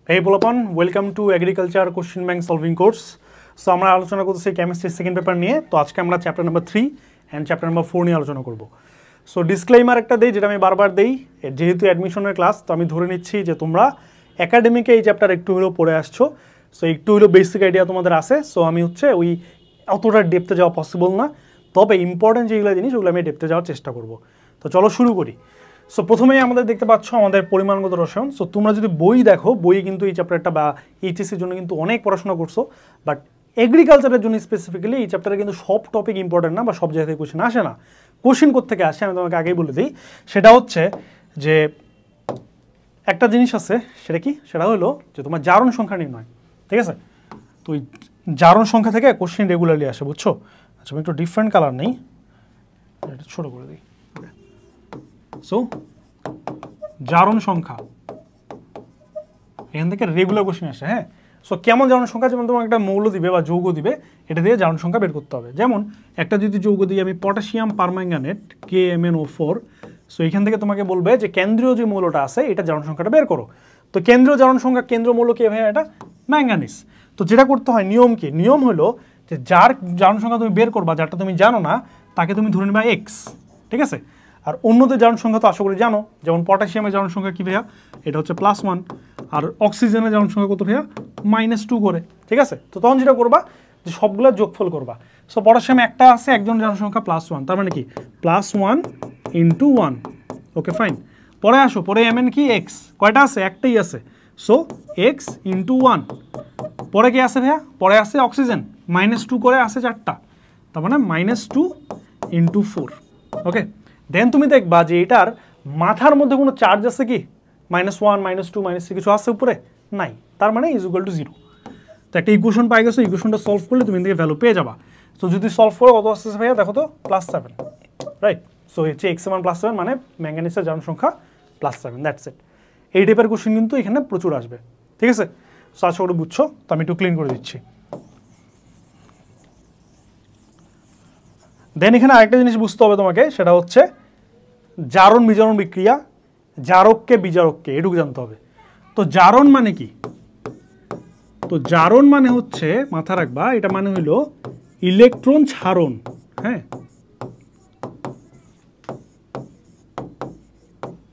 Hey Bolapan, welcome to Agriculture Question Bank Solving Course. So আমরা আলোচনা করতেছি chemistry second paper নিয়ে। তো আজকে আমরা chapter number 3 and chapter number 4 নিয়ে আলোচনা করব। সো ডিসক্লেইমার একটা দেই, যেটা আমি বারবার দেই, যেহেতু অ্যাডমিশনের ক্লাস, তো আমি ধরে নিচ্ছি যে তোমরা একাডেমিকে এই চ্যাপ্টার একটু হলেও পড়ে আসছো। সো একটু হলেও বেসিক আইডিয়া তোমাদের আছে। সো আমি ওই অতটা ডেপথে যাওয়া পসিবল না, তবে ইম্পর্টেন্ট যেগুলো জিনিস ওগুলো আমি ডেপথে যাওয়ার চেষ্টা করব। তো চলো শুরু করি। সো প্রথমেই আমাদের দেখতে পাচ্ছ আমাদের পরিমাণগত রসায়ন। সো তোমরা যদি বই দেখো, বই কিন্তু এই চ্যাপ্টারটা বা এইচএসসির জন্য কিন্তু অনেক পড়াশোনা করছো, বাট এগ্রিকালচারের জন্য স্পেসিফিক্যালি এই চ্যাপ্টারে কিন্তু সব টপিক ইম্পর্টেন্ট না, বা সব জায়গা থেকে কোশ্চেন আসে না। কোশ্চেন কোত্থেকে আসে আমি তোমাকে আগেই বলে দিই। সেটা হচ্ছে যে একটা জিনিস আছে, সেটা কি, সেটা হলো যে তোমার জারণ সংখ্যা নির্ণয়, ঠিক আছে? তো ওই জারণ সংখ্যা থেকে কোশ্চেন রেগুলারলি আসে, বুঝছো? আচ্ছা, আমি একটু ডিফারেন্ট কালার নেই, এটা ছোটো করে দিই। সো জারণ সংখ্যা এখান থেকে রেগুলার কোশ্চেন আসে। হ্যাঁ, সো কেমন জারণ সংখ্যা? যেমন তোমার একটা মৌল দিবে বা যৌগ দিবে, এটা দিয়ে জারণ সংখ্যা বের করতে হবে। যেমন একটা যদি যৌগ দিই আমি পটাশিয়াম পারম্যাঙ্গানেট KMnO4, সো এখান থেকে তোমাকে বলবে যে কেন্দ্রীয় যে মৌলটা আছে এটা জারণ সংখ্যাটা বের করো। তো কেন্দ্রীয় জারণ সংখ্যা, কেন্দ্র মৌল কি ভাই? এটা ম্যাঙ্গানিজ। তো যেটা করতে হয়, নিয়ম কি? নিয়ম হলো যে যার জারণ সংখ্যা তুমি বের করবা, যারটা তুমি জানো না, তাকে তুমি ধরে নেবা X, ঠিক আছে? আর অন্যদের জারণ সংখ্যা তো আশা করি জানো, যেমন পটাশিয়ামের জারণ সংখ্যা কি ভাইয়া? এটা হচ্ছে +1, আর অক্সিজেনের জারণ সংখ্যা কত ভাইয়া? -2 করে, ঠিক আছে? তো তখন যেটা করবা যে সবগুলো যোগফল করবা। সো পটাশিয়াম একটা আছে, একজন জারণ সংখ্যা +1, তার মানে কি +1 × 1, ওকে ফাইন। পরে আসো, পরে Mn কি? X, কয়টা আছে? একটাই আছে, সো X × 1। পরে কি আছে ভাইয়া? পরে আছে অক্সিজেন, -2 করে আছে 4টা, তার মানে -2 × 4, ওকে। দেন তুমি দেখবা যে এটার মাথার মধ্যে কোনো চার্জ আছে কি? -1, -2, -3 কিছু আছে উপরে? নাই, তার মানে ইজ ইকুয়াল টু 0। তো একটা ইকুয়েশন পাই গেছো, ইকুয়েশনটা সলভ করলে তুমি থেকে ভ্যালু পেয়ে যাবা। তো যদি সলভ করো কত আসতেছে ভাইয়া? দেখো তো, +7, রাইট? সো হচ্ছে X মান +7 মানে ম্যাঙ্গানিজের জারণ সংখ্যা +7, দ্যাটস ইট। এই টাইপের কোশ্চেন কিন্তু এখানে প্রচুর আসবে, ঠিক আছে? সো আশা করি বুঝছো। তো আমি একটু ক্লিন করে দিচ্ছি। দেন এখানে আরেকটা জিনিস বুঝতে হবে তোমাকে, সেটা হচ্ছে জারণ বিজারণ বিক্রিয়া, জারককে বিজারককে, এটুকু জানতে হবে। তো জারণ মানে কি? তো জারণ মানে হচ্ছে, মাথা রাখবা, এটা মানে হইল ইলেকট্রন ছাড়ন। হ্যাঁ,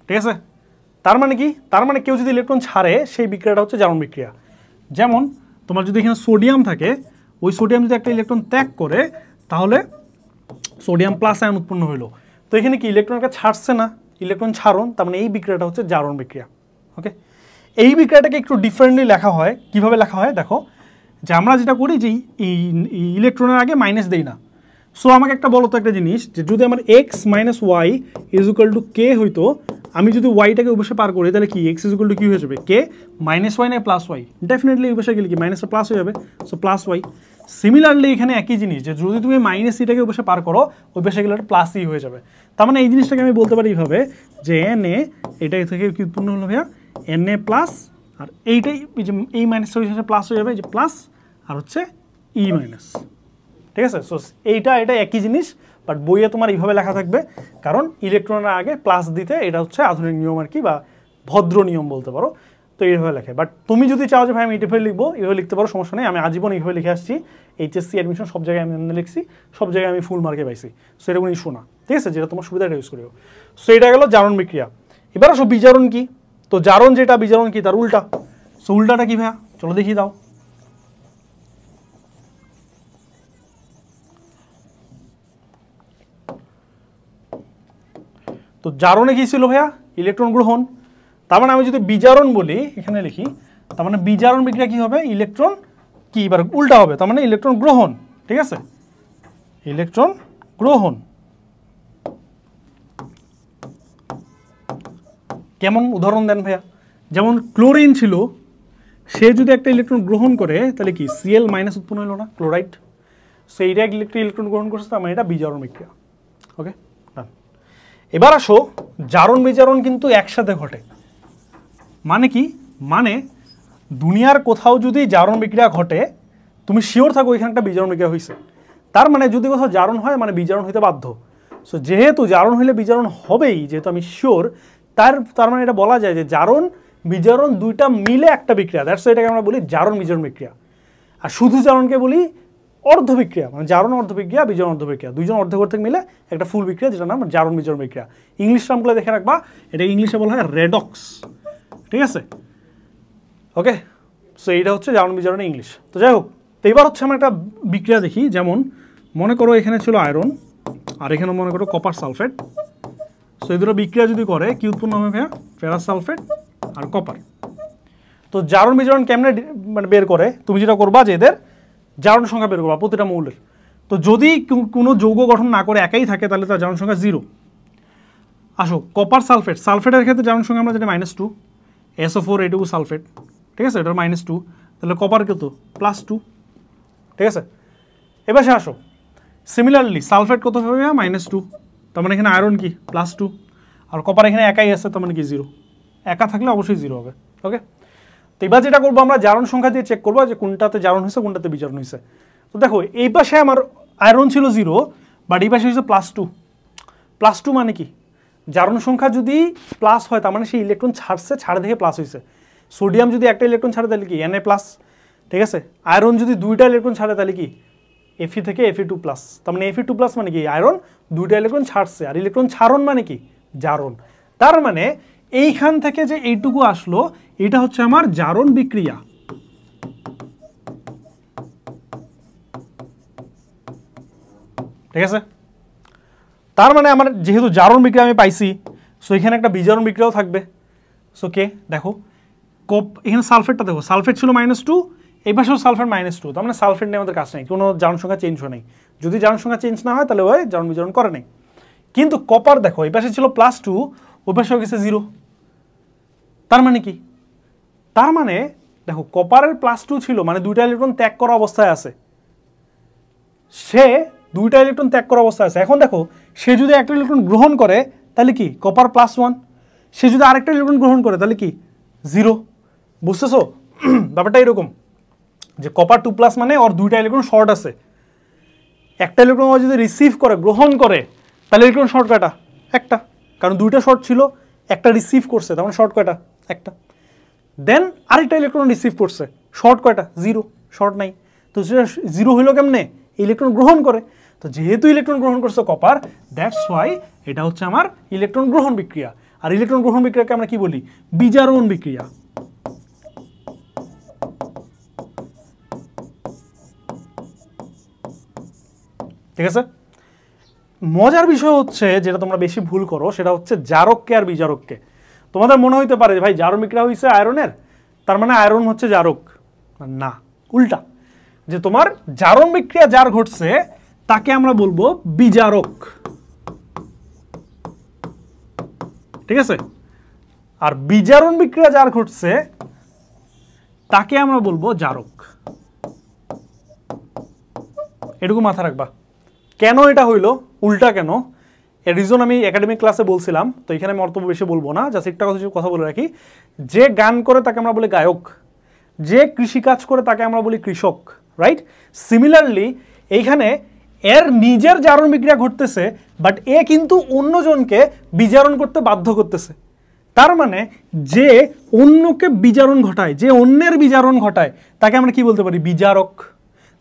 ঠিক আছে? তার মানে কি? তার মানে কেউ যদি ইলেকট্রন ছাড়ে, সেই বিক্রিয়াটা হচ্ছে জারণ বিক্রিয়া। যেমন তোমার যদি এখানে সোডিয়াম থাকে, ওই সোডিয়াম যদি একটা ইলেকট্রন ত্যাগ করে, তাহলে সোডিয়াম প্লাস আয়ন উৎপন্ন হইলো। তো এখানে কি ইলেকট্রনকে ছাড়ছে না, ইলেকট্রন ছাড়ন, তার মানে এই বিক্রিয়াটা হচ্ছে জারণ বিক্রিয়া, ওকে। এই বিক্রিয়াটাকে একটু ডিফারেন্টলি লেখা হয়। কিভাবে লেখা হয় দেখো, যে আমরা যেটা করি যে এই ইলেকট্রনের আগে মাইনাস দেই না। সো আমাকে একটা বলো তো একটা জিনিস, যে যদি আমার X - Y = K হইতো, আমি যদি ওয়াইটাকে ওই পাশে পার করি, তাহলে কি X = কি হয়ে যাবে? K -Y না +Y? ডেফিনেটলি ওই পাশে গেলে কি মাইনাসটা প্লাস হয়ে যাবে, সো +Y। সিমিলারলি এখানে একই জিনিস, যে যদি তুমি -Cটাকে ওই পাশে পার করো, ওই পাশে গেলে +E হয়ে যাবে। তার মানে এই জিনিসটাকে আমি বলতে পারি এইভাবে, যে Na এটা থেকে কি উৎপন্ন হলো ভাইয়া? Na+, আর এইটাই যে এই মাইনাসটা প্লাস হয়ে যাবে, যে প্লাস, আর হচ্ছে E-, ঠিক আছে? সো এটা একই জিনিস, বাট বইয়ে তোমার এইভাবে লেখা থাকবে, কারণ ইলেকট্রনের আগে প্লাস দিতে, এটা হচ্ছে আধুনিক নিয়ম আর কি, বা ভদ্র নিয়ম বলতে পারো। তো এইভাবে লেখে। বাট তুমি যদি চাও যে ভাই আমি এইভাবে লিখবো, এইভাবে লিখতে পারো, সমস্যা নেই। আমি আজীবন এইভাবে লিখে আসছি, এইচএসসি অ্যাডমিশন সব জায়গায় আমি লিখছি, সব জায়গায় আমি ফুল মার্কে পাইছি। সো এটা কোনো ইস্যু না, ঠিক আছে? যেটা তোমার সুবিধাটা ইউজ করিও। সো এটা গেল জারণ বিক্রিয়া। এবার আসো বিজারণ কি? তো জারণ যেটা, বিজারণ কি তার উল্টা। সো উল্টাটা কি ভাইয়া? চলো দেখিয়ে দাও। তো জারণে কি ছিল ভাইয়া? ইলেকট্রন গ্রহণ। তার মানে আমি যদি বিজারণ বলি, এখানে লিখি, তার মানে বিজারণ বিক্রিয়া কি হবে? ইলেকট্রন কি এবার উল্টা হবে, তার মানে ইলেকট্রন গ্রহণ, ঠিক আছে? ইলেকট্রন গ্রহণ। কেমন উদাহরণ দেন ভাইয়া? যেমন ক্লোরিন ছিল, সে যদি একটা ইলেকট্রন গ্রহণ করে, তাহলে কি Cl- উৎপন্ন হলো না, ক্লোরাইড। সো এইটা ইলেকট্রন গ্রহণ করছে, তার মানে এটা বিজারণ বিক্রিয়া, ওকে। এবার আসো, জারণ বিজারণ কিন্তু একসাথে ঘটে। মানে কি? মানে দুনিয়ার কোথাও যদি জারণ বিক্রিয়া ঘটে, তুমি শিওর থাকো এখানটা বিজারণ বিক্রিয়া হয়েছে। তার মানে যদি কোথাও জারণ হয়, মানে বিজারণ হইতে বাধ্য। সো যেহেতু জারণ হইলে বিজারণ হবেই, যেহেতু আমি শিওর, তার মানে এটা বলা যায় যে জারণ বিজারণ দুইটা মিলে একটা বিক্রিয়া, দ্যাটস এটাকে আমরা বলি জারণ বিজারণ বিক্রিয়া। আর শুধু জারণকে বলি অর্ধ বিক্রিয়া, মানে জারণ অর্ধ বিক্রিয়া, বিজারণ অর্ধ বিক্রিয়া, দুইজন অর্ধেক অর্ধেক মিলে একটা ফুল বিক্রিয়া, যেটার নাম জারণ বিজারণ বিক্রিয়া। ইংলিশ নামগুলো দেখে রাখবা, এটা ইংলিশে বলা হয় রেডক্স, ঠিক আছে? ওকে, সো এইটা হচ্ছে জারণ বিজারণের ইংলিশ। তো যাই হোক, তো এবার হচ্ছে আমরা একটা বিক্রিয়া দেখি। যেমন মনে করো এখানে ছিল আয়রন, আর এখানে মনে করো কপার সালফেট। সো এই দুটো বিক্রিয়া যদি করে কি উৎপন্ন হবে ভাইয়া? ফেরাস সালফেট আর কপার। তো জারণ বিজারণ কেমনে মানে বের করে? তুমি যেটা করবা যে এদের জারণ সংখ্যা বের করবা প্রতিটা মৌলের। তো যদি কোনো যৌগ গঠন না করে একাই থাকে তাহলে তার জারণ সংখ্যা 0। আসো কপার সালফেট, সালফেটের ক্ষেত্রে জারণ সংখ্যা আমরা যেটা -2, SO4 সালফেট, ঠিক আছে? এটার -2, তাহলে কপার কত? +2, ঠিক আছে? এবার সে আসো সিমিলারলি সালফেট কত হবে? -2, তার মানে এখানে আয়রন কি? +2, আর কপার এখানে একাই আছে, তার মানে কি 0। একা থাকলে অবশ্যই 0 হবে। ওকে, তো এবার যেটা করবো আমরা জারণ সংখ্যা দিয়ে চেক করবো যে কোনটাতে জারণ হয়েছে কোনটাতে বিজারণ হয়েছে। তো দেখো এই পাশে আমার আয়রন ছিল 0, বাট এই পাশে হয়েছে +2। +2 মানে কি? জারণ সংখ্যা যদি প্লাস হয় তার মানে সেই ইলেকট্রন ছাড়ছে, ছাড়ে দেখে প্লাস হয়েছে। সোডিয়াম যদি একটা ইলেকট্রন ছাড়ে তাহলে কি? Na+, ঠিক আছে? আয়রন যদি দুইটা ইলেকট্রন ছাড়ে তাহলে কি? Fe থেকে Fe2+, তার মানে Fe2+ মানে কি? আয়রন দুইটা ইলেকট্রন ছাড়ছে, আর ইলেকট্রন ছাড়ন মানে কি? জারণ। তার মানে এইখান থেকে যে এইটুকু আসলো এটা হচ্ছে আমার জারণ বিক্রিয়া। ঠিক আছে? তার মানে আমার যেহেতু জারণ বিক্রিয়া আমি পাইছি, সো এখানে একটা বিজারণ বিক্রিয়াও থাকবে। সো কে দেখো এখানে সালফেটটা দেখো, সালফেট ছিল -2, এই পাশেও সালফেট -2, তার মানে সালফেট নিয়ে আমাদের কাজ নেই, কোনো জারণ সংখ্যা চেঞ্জ হয় নাই। যদি জারণ সংখ্যা চেঞ্জ না হয় তাহলে ওই জারণ বিজারণ করে নাই। কিন্তু কপার দেখো এই পাশে ছিল +2, ওই পাশে গেছে 0। তার মানে কি? তার মানে দেখো কপারের +2 ছিল মানে দুইটা ইলেকট্রন ত্যাগ করা অবস্থায় আছে, সে দুইটা ইলেকট্রন ত্যাগ করা অবস্থায় আছে। এখন দেখো সে যদি একটা ইলেকট্রন গ্রহণ করে তাহলে কি? কপার +1। সে যদি আরেকটা ইলেকট্রন গ্রহণ করে তাহলে কি? 0। বুঝতেছো ব্যাপারটা এরকম যে কপার 2+ মানে ওর দুইটা ইলেকট্রন শর্ট আছে। একটা ইলেকট্রন ও যদি রিসিভ করে, গ্রহণ করে, তাহলে ইলেকট্রন শর্ট কয়টা? একটা, কারণ দুইটা শর্ট ছিল, একটা রিসিভ করছে, তার মানে শর্ট কয়টা? একটা। দেন আরেকটা ইলেকট্রন রিসিভ করছে, শর্ট কয়টা? 0, শর্ট নাই। তো সেটা 0 হইল কেমনে? ইলেকট্রন গ্রহণ করে। তো যেহেতু ইলেকট্রন গ্রহণ করছে কপার, দ্যাটস ওয়াই এটা হচ্ছে আমার ইলেকট্রন গ্রহণ বিক্রিয়া। আর ইলেকট্রন গ্রহণ বিক্রিয়াকে আমরা কি বলি? বিজারণ বিক্রিয়া। ঠিক আছে? মজার বিষয় হচ্ছে যেটা তোমরা বেশি ভুল করো সেটা হচ্ছে জারককে আর বিজারককে। তোমাদের মনে হইতে পারে ভাই জারণ বিক্রিয়া হয়েছে আয়রনের, তার মানে আয়রন হচ্ছে জারক। না, উল্টা, যে তোমার জারণ বিক্রিয়া যার ঘটছে তাকে আমরা বলবো বিজারক। ঠিক আছে? আর বিজারণ বিক্রিয়া যার ঘটছে তাকে আমরা বলবো জারক। এটুকু মাথা রাখবা। কেন এটা হইলো উল্টা কেন, এর রিজন আমি একাডেমিক ক্লাসে বলছিলাম, তো এখানে আমি অর্থ বেশি বলবো না, জাস্ট একটা কথা বলে রাখি। যে গান করে তাকে আমরা বলি গায়ক, যে কৃষিকাজ করে তাকে আমরা বলি কৃষক, রাইট? সিমিলারলি এইখানে এর নিজের জারণ বিক্রিয়া ঘটতেছে, বাট এ কিন্তু অন্যজনকে বিজারণ করতে বাধ্য করতেছে। তার মানে যে অন্যকে বিজারণ ঘটায়, যে অন্যের বিজারণ ঘটায়, তাকে আমরা কি বলতে পারি? বিজারক।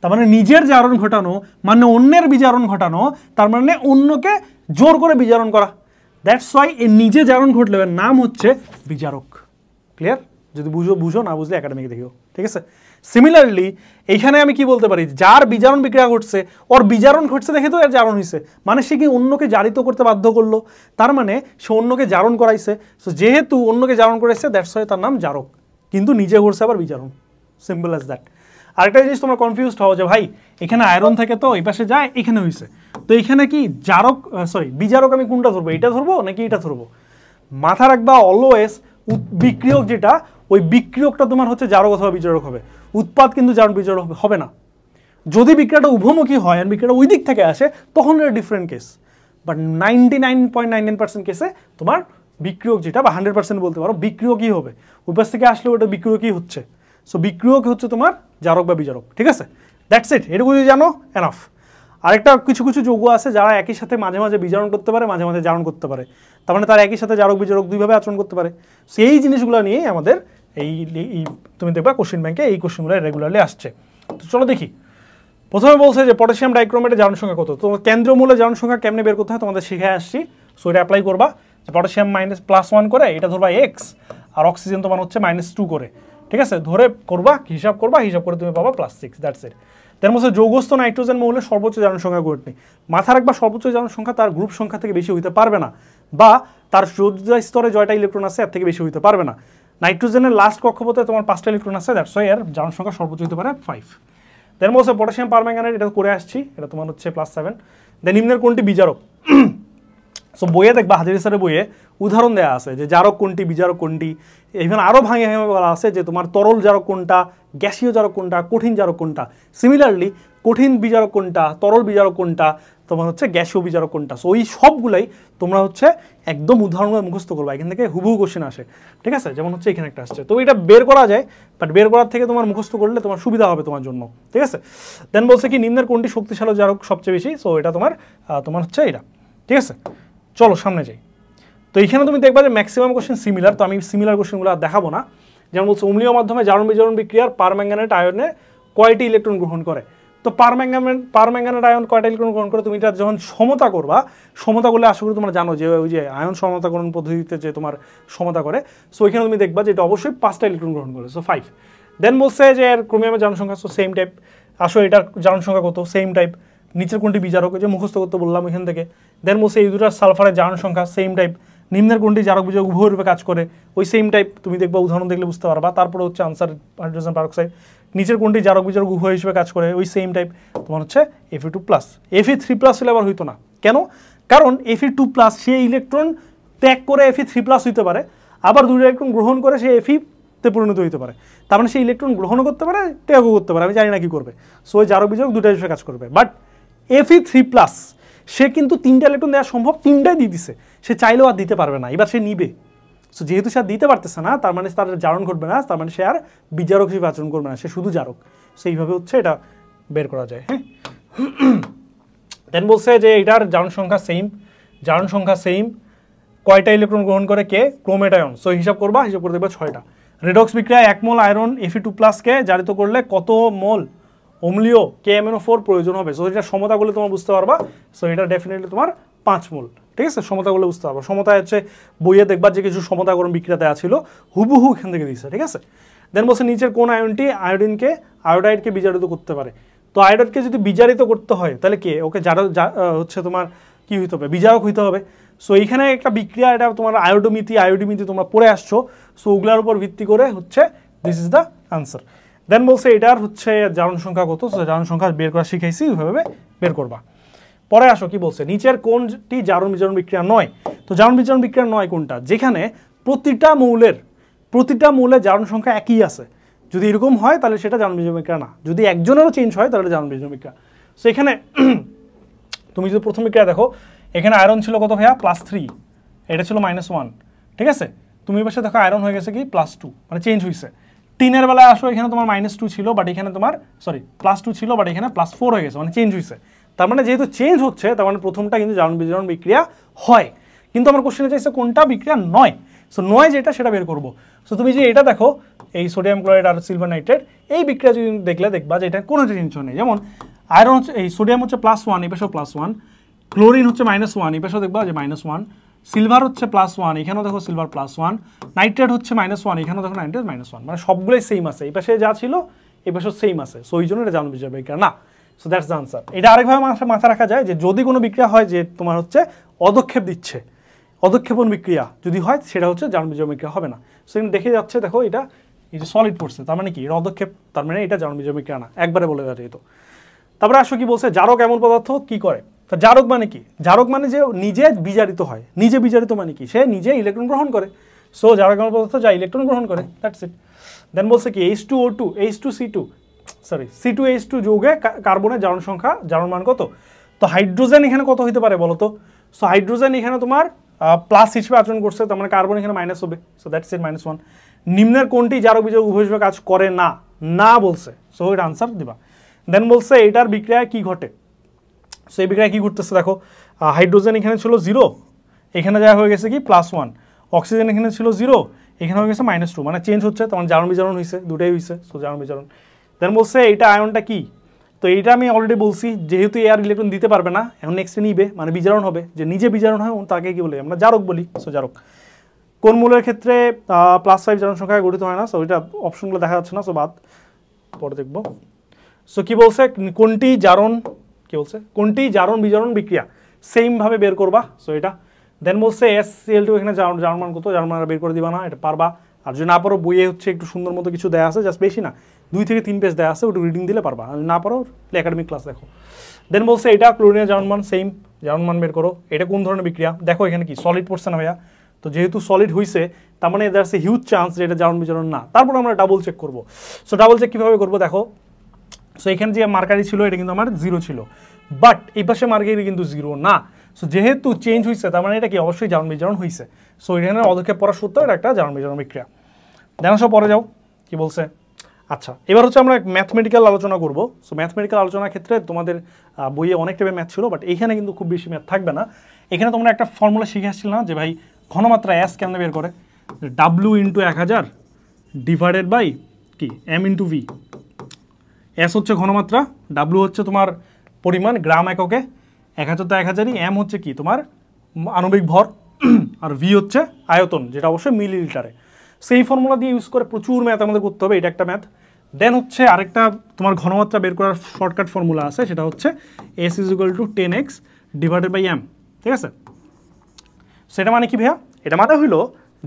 তার মানে নিজের জারণ ঘটানো মানে অন্যের বিজারণ ঘটানো, তার মানে অন্যকে জোর করে বিজারণ করা। দ্যাটস ওয়াই এ নিজে জারণ ঘটলে এর নাম হচ্ছে বিজারক। ক্লিয়ার? যদি বুঝো না বুঝলে একাডেমিকে দেখিও। ঠিক আছে? সিমিলারলি এইখানে আমি কি বলতে পারি? যার বিজারণ বিক্রিয়া ঘটছে, ওর বিজারণ ঘটছে দেখে তো এর জারণ হয়েছে, মানে সে কি অন্যকে জারিত করতে বাধ্য করলো, তার মানে সে অন্যকে জারণ করাইছে। সো যেহেতু অন্যকে জারণ করাইছে দ্যাটস ওয়াই তার নাম জারক, কিন্তু নিজে ঘটছে আবার বিজারণ। Simple as that. আরেকটা জিনিস তোমরা কনফিউজড হও যে ভাই এখানে আয়রন থেকে তো এই পাশে যায়, এখানে হয়েছে, তো এখানে কি জারক বিজারক আমি কোনটা ধরবো? এটা ধরবো নাকি এটা ধরবো? মাথা রাখবা অলওয়েজ বিক্রিয়ক যেটা, ওই বিক্রিয়কটা তোমার হচ্ছে জারক অথবা বিজারক হবে, উৎপাদ কিন্তু জারণ বিজারক হবে না। যদি বিক্রিয়াটা উভমুখী হয় আর বিক্রিয়াটা ওই দিক থেকে আসে তখন এটা ডিফারেন্ট কেস, বাট 99.99% কেসে তোমার বিক্রিয়ক যেটা, বা 100% বলতে পারো বিক্রিয়কই হবে। ওই পাশ থেকে আসলেও ওটা বিক্রিয়কই হচ্ছে। সো বিক্রিয়ক হচ্ছে তোমার জারক বা বিজারক। ঠিক আছে? That's it. এটুকু যদি জানো এনাফ। আরেকটা কিছু কিছু যৌগ আছে যারা একই সাথে মাঝে মাঝে বিজারণ করতে পারে, মাঝে মাঝে জারণ করতে পারে, তার মানে তারা একই সাথে জারক বিজারক দুইভাবে আচরণ করতে পারে। সেই জিনিসগুলো নিয়েই আমাদের এই তুমি দেখবা কোশ্চেন ব্যাংকে এই কোশ্চেনগুলো রেগুলারলি আসছে। তো চলো দেখি, প্রথমে বলছে যে পটাশিয়াম ডাইক্রোমেটের জারণ সংখ্যা কত। তো কেন্দ্রীয় মূলের জারণ সংখ্যা কেমনে বের করতে হয় তোমাদের শিখে আসছি। সো এটা অ্যাপ্লাই করবা যে পটাশিয়াম -+1 করে এটা ধরবা এক্স, আর অক্সিজেন তোমার হচ্ছে -2 করে, ঠিক আছে, ধরে করবা হিসাব করবা, হিসাব করে তুমি পাবা +6, দ্যাটস ইট। তার মধ্যে যৌগস্থ নাইট্রোজেন মৌলের সর্বোচ্চ জারণ সংখ্যা গ্রুপ নেই। মাথা রাখবা সর্বোচ্চ জারণ সংখ্যা তার গ্রুপ সংখ্যা থেকে বেশি হইতে পারবে না, বা তার স্তরে জয়টা ইলেকট্রন আছে এর থেকে বেশি হইতে পারবে না। নাইট্রোজেনের লাস্ট কক্ষপথে তোমার 5টা ইলেকট্রন আছে, দ্যাটস ওয়াই এর জারণ সংখ্যা সর্বোচ্চ হতে পারে 5। দেন বলছে পটাশিয়াম পারম্যাঙ্গানেট, এটা করে আসছি, এটা তোমার হচ্ছে +7। দেন নিম্নের কোনটি বিজারক। সো বইয়ে দেখবা হাজারি স্যারের বইয়ে উদাহরণ দেওয়া আছে যে জারক কোনটি, বিজারক কোনটি, ইভেন আরও ভাঙে ভাঙে বলা আছে যে তোমার তরল জারক কোনটা, গ্যাসীয় জারক কোনটা, কঠিন জারক কোনটা। সিমিলারলি কঠিন বিজারক কোনটা, তরল বিজারক কোনটা, তোমার হচ্ছে গ্যাসীয় বিজারক কোনটা। সো এই সবগুলাই তোমরা হচ্ছে একদম উদাহরণগুলো মুখস্থ করবা, এখান থেকে হুবহু কোশ্চেন আসে, ঠিক আছে, যেমন হচ্ছে এখানে একটা আসছে। তো এটা বের করা যায়, বাট বের করার থেকে তোমার মুখস্থ করলে তোমার সুবিধা হবে তোমার জন্য, ঠিক আছে। দেন বলছে কি নিম্নের কোনটি শক্তিশালী জারক সবচেয়ে বেশি। সো এটা তোমার হচ্ছে এটা, ঠিক আছে। চলো সামনে যাই। তো এখানে তুমি দেখবা যে ম্যাক্সিমাম কোশ্চেন সিমিলার, তো আমি সিমিলার কোশ্চেনগুলো আর দেখাবো না। যেমন বলছে অম্লীয় মাধ্যমে জারণ বিজারণ বিক্রিয়ার পারম্যাঙ্গানেট আয়নে কয়টি ইলেকট্রন গ্রহণ করে। তো পারম্যাঙ্গানেট আয়ন কয়টা ইলেকট্রন গ্রহণ করে, তুমি এটা যখন সমতা করবা, সমতা করলে আশা করি তোমরা জানো যে ওই যে আয়ন সমতাকরণ পদ্ধতিতে যে তোমার সমতা করে, সো ওইখানে তুমি দেখবা যে এটা অবশ্যই 5টা ইলেকট্রন গ্রহণ করে, সো 5। দেন বলছে যে এর ক্রোমিয়ামের জারণ সংখ্যা, সো সেম টাইপ। আসলে এটার জারণ সংখ্যা কত, সেম টাইপ। নিচের কোনটি বিজারক, যে মুখস্থ করতে বললাম এখান থেকে। দেন বলছে এই দুটার সালফারের জারণ সংখ্যা, সেম টাইপ। নিম্নের কোনটি জারক বিজারক উভয় রূপে কাজ করে, ওই সেম টাইপ, তুমি দেখবা উদাহরণ দেখলে বুঝতে পারবা। তারপরে হচ্ছে আনসার হাইড্রোজেন পারঅক্সাইড। নিচের কোনটি জারক বিজারক উভয় হিসেবে কাজ করে, ওই সেম টাইপ, তোমার হচ্ছে Fe2+। Fe3+ হলে আবার হইতো না, কেন? কারণ Fe2+ সে ইলেকট্রন ত্যাগ করে Fe3+ হইতে পারে, আবার দুটো ইলেকট্রন গ্রহণ করে সে Fe-তে পরিণত হইতে পারে। তার মানে সে ইলেকট্রন গ্রহণও করতে পারে, ত্যাগও করতে পারে, আমি জানি না কি করবে। সো ওই জারক বিজারক দুটো হিসেবে কাজ করবে। বাট Fe3+ সে কিন্তু 3টা ইলেকট্রন দেওয়া সম্ভব, 3টাই দিয়ে দিছে, সে চাইলেও আর দিতে পারবে না, এবার সে নিবে। সো যেহেতু সে আর দিতে পারতেছে না, তার মানে তার জারণ ঘটবে না, তার মানে সে আর বিজারক হিসেবে আচরণ করবে না, সে শুধু জারক। সেইভাবে হচ্ছে এটা বের করা যায়। হ্যাঁ, দেন বলছে যে এটার জারণ সংখ্যা সেম, কয়টা ইলেকট্রন গ্রহণ করে কে, ক্রোমেট আয়ন। সো হিসাব করবা, হিসাব করে দেখবা 6টা। রেডক্স বিক্রিয়ায় 1 মোল আয়রন Fe2+ কে জারিত করলে কত মোল অম্লীয় KMnO4 প্রয়োজন হবে। সো এটা সমতা করলে তোমার বুঝতে পারবা। সো এটা ডেফিনেটলি তোমার 5 মোল, ঠিক আছে, সমতা করলে বুঝতে পারবা। সমতা হচ্ছে বইয়ে দেখবা যে কিছু সমতাকরণ বিক্রিয়া দেওয়া ছিল, হুবহু এখান থেকে দিচ্ছে, ঠিক আছে। দেন বলছে নিচের কোন আয়নটি আয়োডাইডকে বিজারিত করতে পারে। তো আয়োডাইডকে যদি বিজারিত করতে হয় তাহলে কে ওকে হচ্ছে তোমার কি হইতে হবে, বিজারক হইতে হবে। সো এইখানে একটা বিক্রিয়া, এটা তোমার আয়োডিমিতি তোমরা পড়ে আসছো। সো ওগুলার উপর ভিত্তি করে হচ্ছে দিস ইজ দ্য আনসার। দেন বলছে এটার হচ্ছে জারণ সংখ্যা কত, জারণ সংখ্যা বের করা শিখাইছি, ওইভাবে বের করবা। পরে আসো কি বলছে, নিচের কোনটি জারণ বিজারণ বিক্রিয়া নয়। তো জারণ বিজারণ বিক্রিয়া নয় কোনটা, যেখানে প্রতিটা মৌলের জারণ সংখ্যা একই আছে। যদি এরকম হয় তাহলে সেটা জারণ বিজারণ বিক্রিয়া না, যদি একজনেরও চেঞ্জ হয় তাহলে জারণ বিজারণ বিক্রিয়া। সো এখানে তুমি যদি প্রথম বিক্রিয়া দেখো, এখানে আয়রন ছিল কত ভাইয়া, +3, এটা ছিল -1, ঠিক আছে। তুমি এবার দেখো আয়রন হয়ে গেছে কি +2, মানে চেঞ্জ হয়েছে। টিনের বেলায় আসো, এখানে তোমার -2 ছিল, বাট এখানে তোমার +2 ছিল, বাট এখানে +4 হয়ে গেছে, মানে চেঞ্জ হয়েছে। তার মানে যেহেতু চেঞ্জ হচ্ছে, তার মানে প্রথমটা কিন্তু জারণ বিজারণ বিক্রিয়া হয়, কিন্তু আমার কোশ্চেনে চাইছে কোনটা বিক্রিয়া নয়। সো নয় যেটা, সেটা বের করবো। সো তুমি যে এটা দেখো, এই সোডিয়াম ক্লোরাইড আর সিলভার নাইট্রেট, এই বিক্রিয়া যদি দেখবা যে এটা কোনো চেঞ্জ নেই। যেমন আয়রন হচ্ছে, এই সোডিয়াম হচ্ছে +1, এই পাশেও +1, ক্লোরিন হচ্ছে -1, এই পাশেও দেখবা যে -1, সিলভার হচ্ছে +1, এখানেও দেখো সিলভার +1, নাইট্রেট হচ্ছে -1, এখানেও দেখো নাইট্রেট -1, মানে সবগুলোই সেম আছে, এই পাশে যা ছিল এই পাশেও সেম আছে। সো ওই জন্য এটা জারণ বিজারণ বিক্রিয়া না। So that's the answer. এটা আরেকভাবে মাথা রাখা যায় যে যদি কোনো বিক্রিয়া হয় যে তোমার হচ্ছে অদক্ষেপ দিচ্ছে, অদক্ষেপন বিক্রিয়া যদি হয় সেটা হচ্ছে জারণ বিজারণ বিক্রিয়া হবে না। সো এখানে দেখে যাচ্ছে, দেখো এটা এই যে সলিড পড়ছে, তার মানে কি এটা অদক্ষেপ, তার মানে এটা জারণ বিজারণ বিক্রিয়া না, একবারে বলে দেওয়া যেত। তারপরে আসো কি বলছে, জারক এমন পদার্থ কি করে। তা জারক মানে কি, জারক মানে যে নিজে বিজারিত হয়, নিজে বিজারিত মানে কি, সে নিজে ইলেকট্রন গ্রহণ করে। সো জারক এমন পদার্থ যা ইলেকট্রন গ্রহণ করে, দ্যাটস ইট। দেন বলছে কি C2H2 যৌগে কার্বনের জারণ মান কত। তো হাইড্রোজেন এখানে কত হইতে পারে বলো তো। সো হাইড্রোজেন এখানে তোমার প্লাস হিসেবে আচরণ করছে, তার মানে কার্বন এখানে মাইনাস হবে। So that's it, -1। নিম্নের কোনটি জারক বিজারক উভয় হিসেবে কাজ করে না, না বলছে। সো এটা আনসার দিবা। দেন বলছে এটার বিক্রিয়ায় কি ঘটে। সো এই বিক্রিয়া কী ঘটতেছে দেখো, হাইড্রোজেন এখানে ছিল 0, এখানে যা হয়ে গেছে কি +1, অক্সিজেন এখানে ছিল 0, এখানে হয়ে গেছে -2, মানে চেঞ্জ হচ্ছে, তখন জারণ বিজারণ হয়েছে, দুটাই হয়েছে, সো জারণ বিজারণ। দেন বলছে এইটা আয়নটা কি, তো এইটা আমি অলরেডি বলছি, যেহেতু এয়ার ইলেকট্রন দিতে পারবে না, এখন নেক্সটে নিবে, মানে বিজারণ হবে, যে নিজে বিজারণ হয় তাকে কি বলি আমরা, জারক বলি। সো জারক কোন মূলের ক্ষেত্রে +5 জারণ সংখ্যায় গঠিত হয় না, সো এটা অপশনগুলো দেখা যাচ্ছে না, সো বাদ, পরে দেখবো। সো কি বলছে, কোনটি জারণ, কি বলছে কোনটি জারণ বিজারণ বিক্রিয়া সেমভাবে বের করবা, সো এটা। দেন বলছে SCl2 এখানে জারণ মান কত, জারণ মান বের করে দিবা না, এটা পারবা। আর যদি না পারো বইয়ে হচ্ছে একটু সুন্দর মতো কিছু দেওয়া আছে, জাস্ট বেশি না 2 থেকে 3 পেজ দেওয়া আছে, ওটা রিডিং দিলে পারবা, আর না পারো একাডেমিক ক্লাস দেখো। দেন বলছে এটা ক্লোরিনের জারণ মান সেম, জারণ মান বের করো। এটা কোন ধরনের বিক্রিয়া, দেখো এখানে কি সলিড পড়ছে না ভাইয়া, তো যেহেতু সলিড হয়েছে তার মানে এদের আছে হিউজ চান্স যে এটা জারণ বিজারণ না। তারপর আমরা ডাবল চেক করবো। সো ডাবল চেক কীভাবে করবো দেখো, সো এখানে যে মার্কারি ছিল এটা কিন্তু আমার 0 ছিল, বাট এই পাশে মার্কারি কিন্তু 0 না। সো যেহেতু চেঞ্জ হয়েছে তার মানে এটা কি অবশ্যই জারণ বিজারণ হয়েছে। সো এখানে অদক্ষেপ পড়া সত্য, এটা একটা জারণ বিজারণ বিক্রিয়া। দেন সব পরে যাও, কি বলছে। আচ্ছা, এবার হচ্ছে আমরা ম্যাথমেটিক্যাল আলোচনা করব। সো ম্যাথমেটিক্যাল আলোচনার ক্ষেত্রে তোমাদের বইয়ে অনেক টাইপের ম্যাথ ছিল, বাট এইখানে কিন্তু খুব বেশি ম্যাথ থাকবে না। এখানে তোমরা একটা ফর্মুলা শিখে আসছিল না যে ভাই ঘনমাত্রা S কেমনে বের করে, W × 1000 ডিভাইডেড বাই কি M × V। S হচ্ছে ঘনমাত্রা, W হচ্ছে তোমার পরিমাণ গ্রাম এককে, 1000 তো 1000ই, M হচ্ছে কি তোমার আণবিক ভর, আর V হচ্ছে আয়তন, যেটা অবশ্যই মিলিলিটারে। সেই ফর্মুলা দিয়ে ইউজ করে প্রচুর ম্যাথ আমাদের করতে হবে, এটা একটা ম্যাথ। দেন হচ্ছে আরেকটা তোমার ঘনমাত্রা বের করার শর্টকাট ফর্মুলা আছে, সেটা হচ্ছে S = 10x divided by M, ঠিক আছে। সেটা মানে কি ভাইয়া, এটা মানে হইলো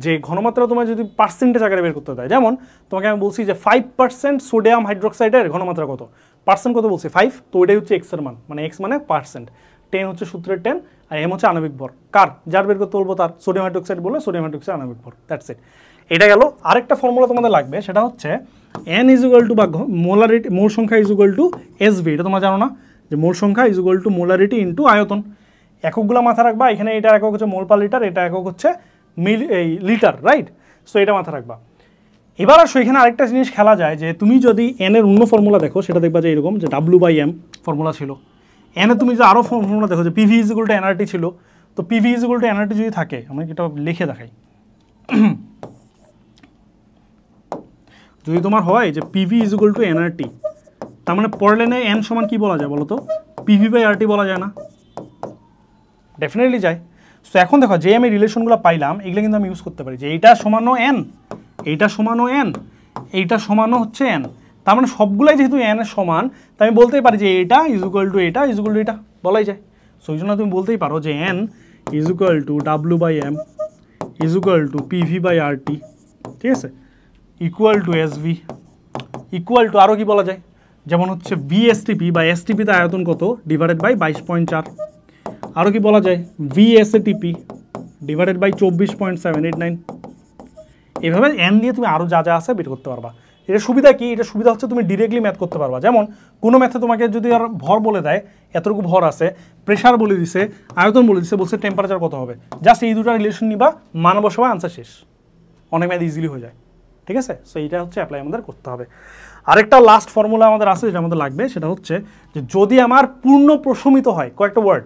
যে ঘনমাত্রা তোমার যদি পার্সেন্টেজ আকারে বের করতে দেয়, যেমন তোমাকে আমি বলছি যে 5% সোডিয়াম হাইড্রোক্সাইডের ঘনমাত্রা কত, পার্সেন্ট কত বলছি 5, তো ওইটাই হচ্ছে x এর মান, মানে x মানে পার্সেন্ট, 10 হচ্ছে সূত্রের 10, আর M হচ্ছে আণবিক ভর, কার যার বের করতে বলবো তার, সোডিয়াম হাইড্রোক্সাইড বলে সোডিয়াম হাইড্রোক্সাইড আণবিক ভর, দ্যাটস ইট। এটা গেল। আরেকটা ফর্মুলা তোমাদের লাগবে, সেটা হচ্ছে N = বা মোলারিটি, মোল সংখ্যা = SV। এটা তোমরা জানো না যে মোল সংখ্যা = মোলারিটি ইন্টু আয়তন। এককগুলো মাথা রাখবা, এখানে এটা একক হচ্ছে মোল পার লিটার, এটা একক হচ্ছে লিটার, রাইট। সো এটা মাথা রাখবা। এবার আসো এখানে আরেকটা জিনিস খেলা যায়, যে তুমি যদি N এর অন্য ফর্মুলা দেখো, সেটা দেখবা যে এরকম, যে W/M ফর্মুলা ছিল। N এ তুমি যে আরও ফর্মুলা দেখো, যে PV = nRT ছিল, তো PV = nRT যদি থাকে, আমি এটা লিখে দেখাই, যদি তোমার হয় যে PV = nRT, তার মানে পরের লাইনে N সমান কি বলা যায় বলো তো, PV/RT বলা যায় না? ডেফিনেটলি যায়। সো এখন দেখো যে আমি রিলেশনগুলো পাইলাম, এগুলো কিন্তু আমি ইউজ করতে পারি, যে এইটা সমানো N, এইটা সমানো N, এইটা সমানো হচ্ছে N, তার মানে সবগুলাই যেহেতু N এর সমান, তাই আমি বলতেই পারি যে এটা এটা এটা বলাই যায়। সো এই জন্য তুমি বলতেই পারো যে N = W/M = PV/RT, ঠিক আছে, = SV, আরও কি বলা যায়, যেমন হচ্ছে VSTP বা STP তে আয়তন কত ডিভাইডেড বাই 22.4, আরও কি বলা যায় VSATP ডিভাইডেড বাই 24.789। এভাবে N দিয়ে তুমি আরও যা যা আছে বের করতে পারবা। এটা সুবিধা কি, এটা সুবিধা হচ্ছে তুমি ডিরেক্টলি ম্যাথ করতে পারবা। যেমন কোনো ম্যাথে তোমাকে যদি আর ভর বলে দেয়, এতটুকু ভর আছে, প্রেশার বলে দিছে, আয়তন বলে দিছে, বলছে টেম্পারেচার কত হবে, জাস্ট এই দুটো রিলেশন নিবা, মান বসাবা, আনসার শেষ, অনেক ম্যাথ ইজিলি হয়ে যায়, ঠিক আছে। সো এইটা হচ্ছে অ্যাপ্লাই আমাদের করতে হবে। আরেকটা লাস্ট ফর্মুলা আমাদের আছে, যেটা আমাদের লাগবে, সেটা হচ্ছে যে যদি আমার পূর্ণ প্রশমিত হয়, কয়েকটা ওয়ার্ড,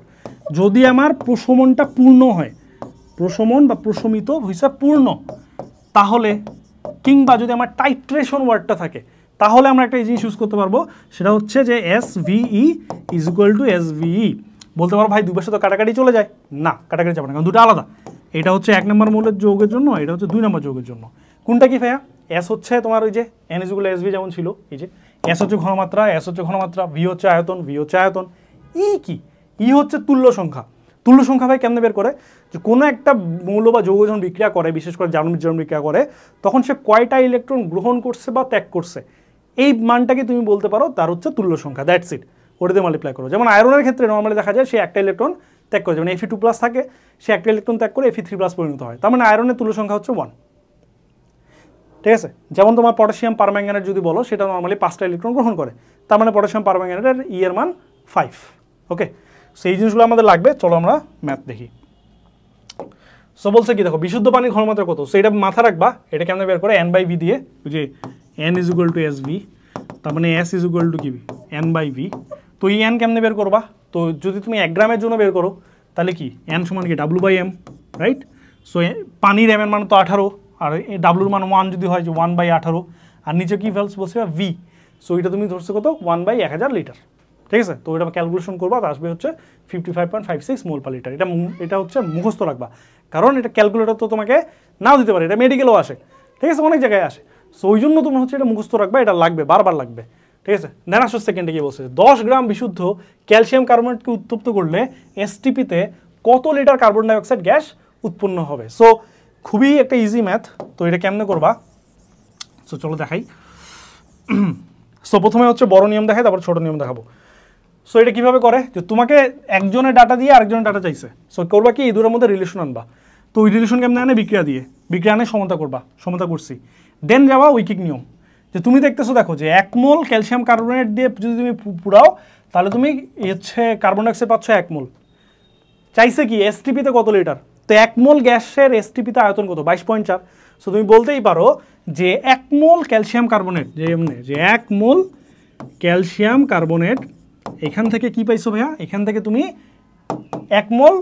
যদি আমার প্রশমনটা পূর্ণ হয়, প্রশমন বা প্রশমিত হইছে পূর্ণ, তাহলে কিংবা যদি আমার টাইট্রেশন ওয়ার্ডটা থাকে, তাহলে আমরা একটা জিনিস ইউজ করতে পারবো, সেটা হচ্ছে যে SVE = SVE। বলতে পারো ভাই দুই পাশে তো কাটাকাটি চলে যায়, না কাটাকাটি যাবে না, কারণ দুটো আলাদা। এটা হচ্ছে 1 নম্বর মৌলের যৌগের জন্য, এটা হচ্ছে 2 নম্বর যৌগের জন্য। কোনটা কি ভাইয়া, S হচ্ছে তোমার ওই যে N = SV যেমন ছিল, এই যে S হচ্ছে ঘনমাত্রা, V হচ্ছে আয়তন, E কি, E হচ্ছে তুল্য সংখ্যা। তুল্য সংখ্যা ভাই কেমনে বের করে, যে কোনো একটা মৌল বা যৌগ যখন বিক্রিয়া করে, বিশেষ করে জারণ বিক্রিয়া করে, তখন সে কয়টা ইলেকট্রন গ্রহণ করছে বা ত্যাগ করছে, এই মানটাকে তুমি বলতে পারো তার হচ্ছে তুল্য সংখ্যা, দ্যাটস ইট। ওটাতে মাল্টিপ্লাই করো। যেমন আয়রনের ক্ষেত্রে নর্মালি দেখা যায় সে একটা ইলেকট্রন ত্যাগ করে, যেমন Fe2+ থাকে, সে একটা ইলেকট্রন ত্যাগ করে Fe3+ পরিণত হয়, তার মানে আয়রনের তুল্য সংখ্যা হচ্ছে 1, ঠিক আছে। যেমন তোমার পটাশিয়াম পারম্যাঙ্গানেট যদি বলো, সেটা নর্মালি 5টা ইলেকট্রন গ্রহণ করে, তার মানে পটাশিয়াম পারম্যাঙ্গানেটের E এর মান 5, ওকে। সেই জিনিসগুলো আমাদের লাগবে। চলো আমরা ম্যাথ দেখি। সো বলছে কি দেখো, বিশুদ্ধ পানির ঘনমাত্রা কত, সো এটা মাথা রাখবা, এটা কেমন বের করে N/V দিয়ে, যে N = SV, তার মানে S = কি, N/V। তো এই N কেমনে বের করবা, তো যদি তুমি 1 গ্রামের জন্য বের করো তাহলে কি n সমান কি W/m, রাইট? সো পানির m এর মান তো 18, আর ডাব্লুর মান 1 যদি হয় যে 1/18, আর নিচে কি ভ্যালুস বলছে v, সো এটা তুমি ধরছো কত 1/1000 লিটার, ঠিক আছে? তো এটা ক্যালকুলেশন করবা, আসবে হচ্ছে 55.56 মোল পার লিটার। এটা হচ্ছে মুখস্থ রাখবা, কারণ এটা ক্যালকুলেটর তো তোমাকে নাও দিতে পারে, এটা মেডিকেলও আসে, ঠিক আছে, অনেক জায়গায় আসে। সো ওই জন্য তোমার হচ্ছে এটা মুখস্থ রাখবা, এটা লাগবে, বারবার লাগবে, ঠিক আছে? দেন আসো সেকেন্ডে কি বলছে, 10 গ্রাম বিশুদ্ধ ক্যালসিয়াম কার্বনেটকে উত্তপ্ত করলে এসটিপিতে কত লিটার কার্বন ডাইঅক্সাইড গ্যাস উৎপন্ন হবে? সো খুবই একটা ইজি ম্যাথ। তো এটা কেমনে করবা, সো চলো দেখাই। সো প্রথমে হচ্ছে বড় নিয়ম দেখাই, তারপর ছোট নিয়ম দেখাবো। সো এটা কিভাবে করে, যে তোমাকে একজনের ডাটা দিয়ে আরেকজনের ডাটা চাইছে, সো করবা কি এই দুটোর মধ্যে রিলেশন আনবা। তো ওই রিলেশন কেমনে আনে, বিক্রিয়া দিয়ে, বিক্রিয়া আনে সমতা করবা, সমতা করছি। দেন যাওয়া ঐকিক নিয়ম, যে তুমি দেখতেছো, দেখো যে 1 মোল ক্যালসিয়াম কার্বনেট দিয়ে যদি তুমি পুরাও তাহলে তুমি হচ্ছে কার্বন ডাইঅক্সাইড পাচ্ছ 1 মোল। চাইছে কি এসটিপিতে কত লিটার, তো 1 মোল গ্যাসের এসটিপিতে আয়তন কত, 22.4। সো তুমি বলতেই পারো যে 1 মোল ক্যালসিয়াম কার্বনেট, যে 1 মোল ক্যালসিয়াম কার্বনেট এখান থেকে কি পাইছো ভাইয়া, এখান থেকে তুমি 1 মোল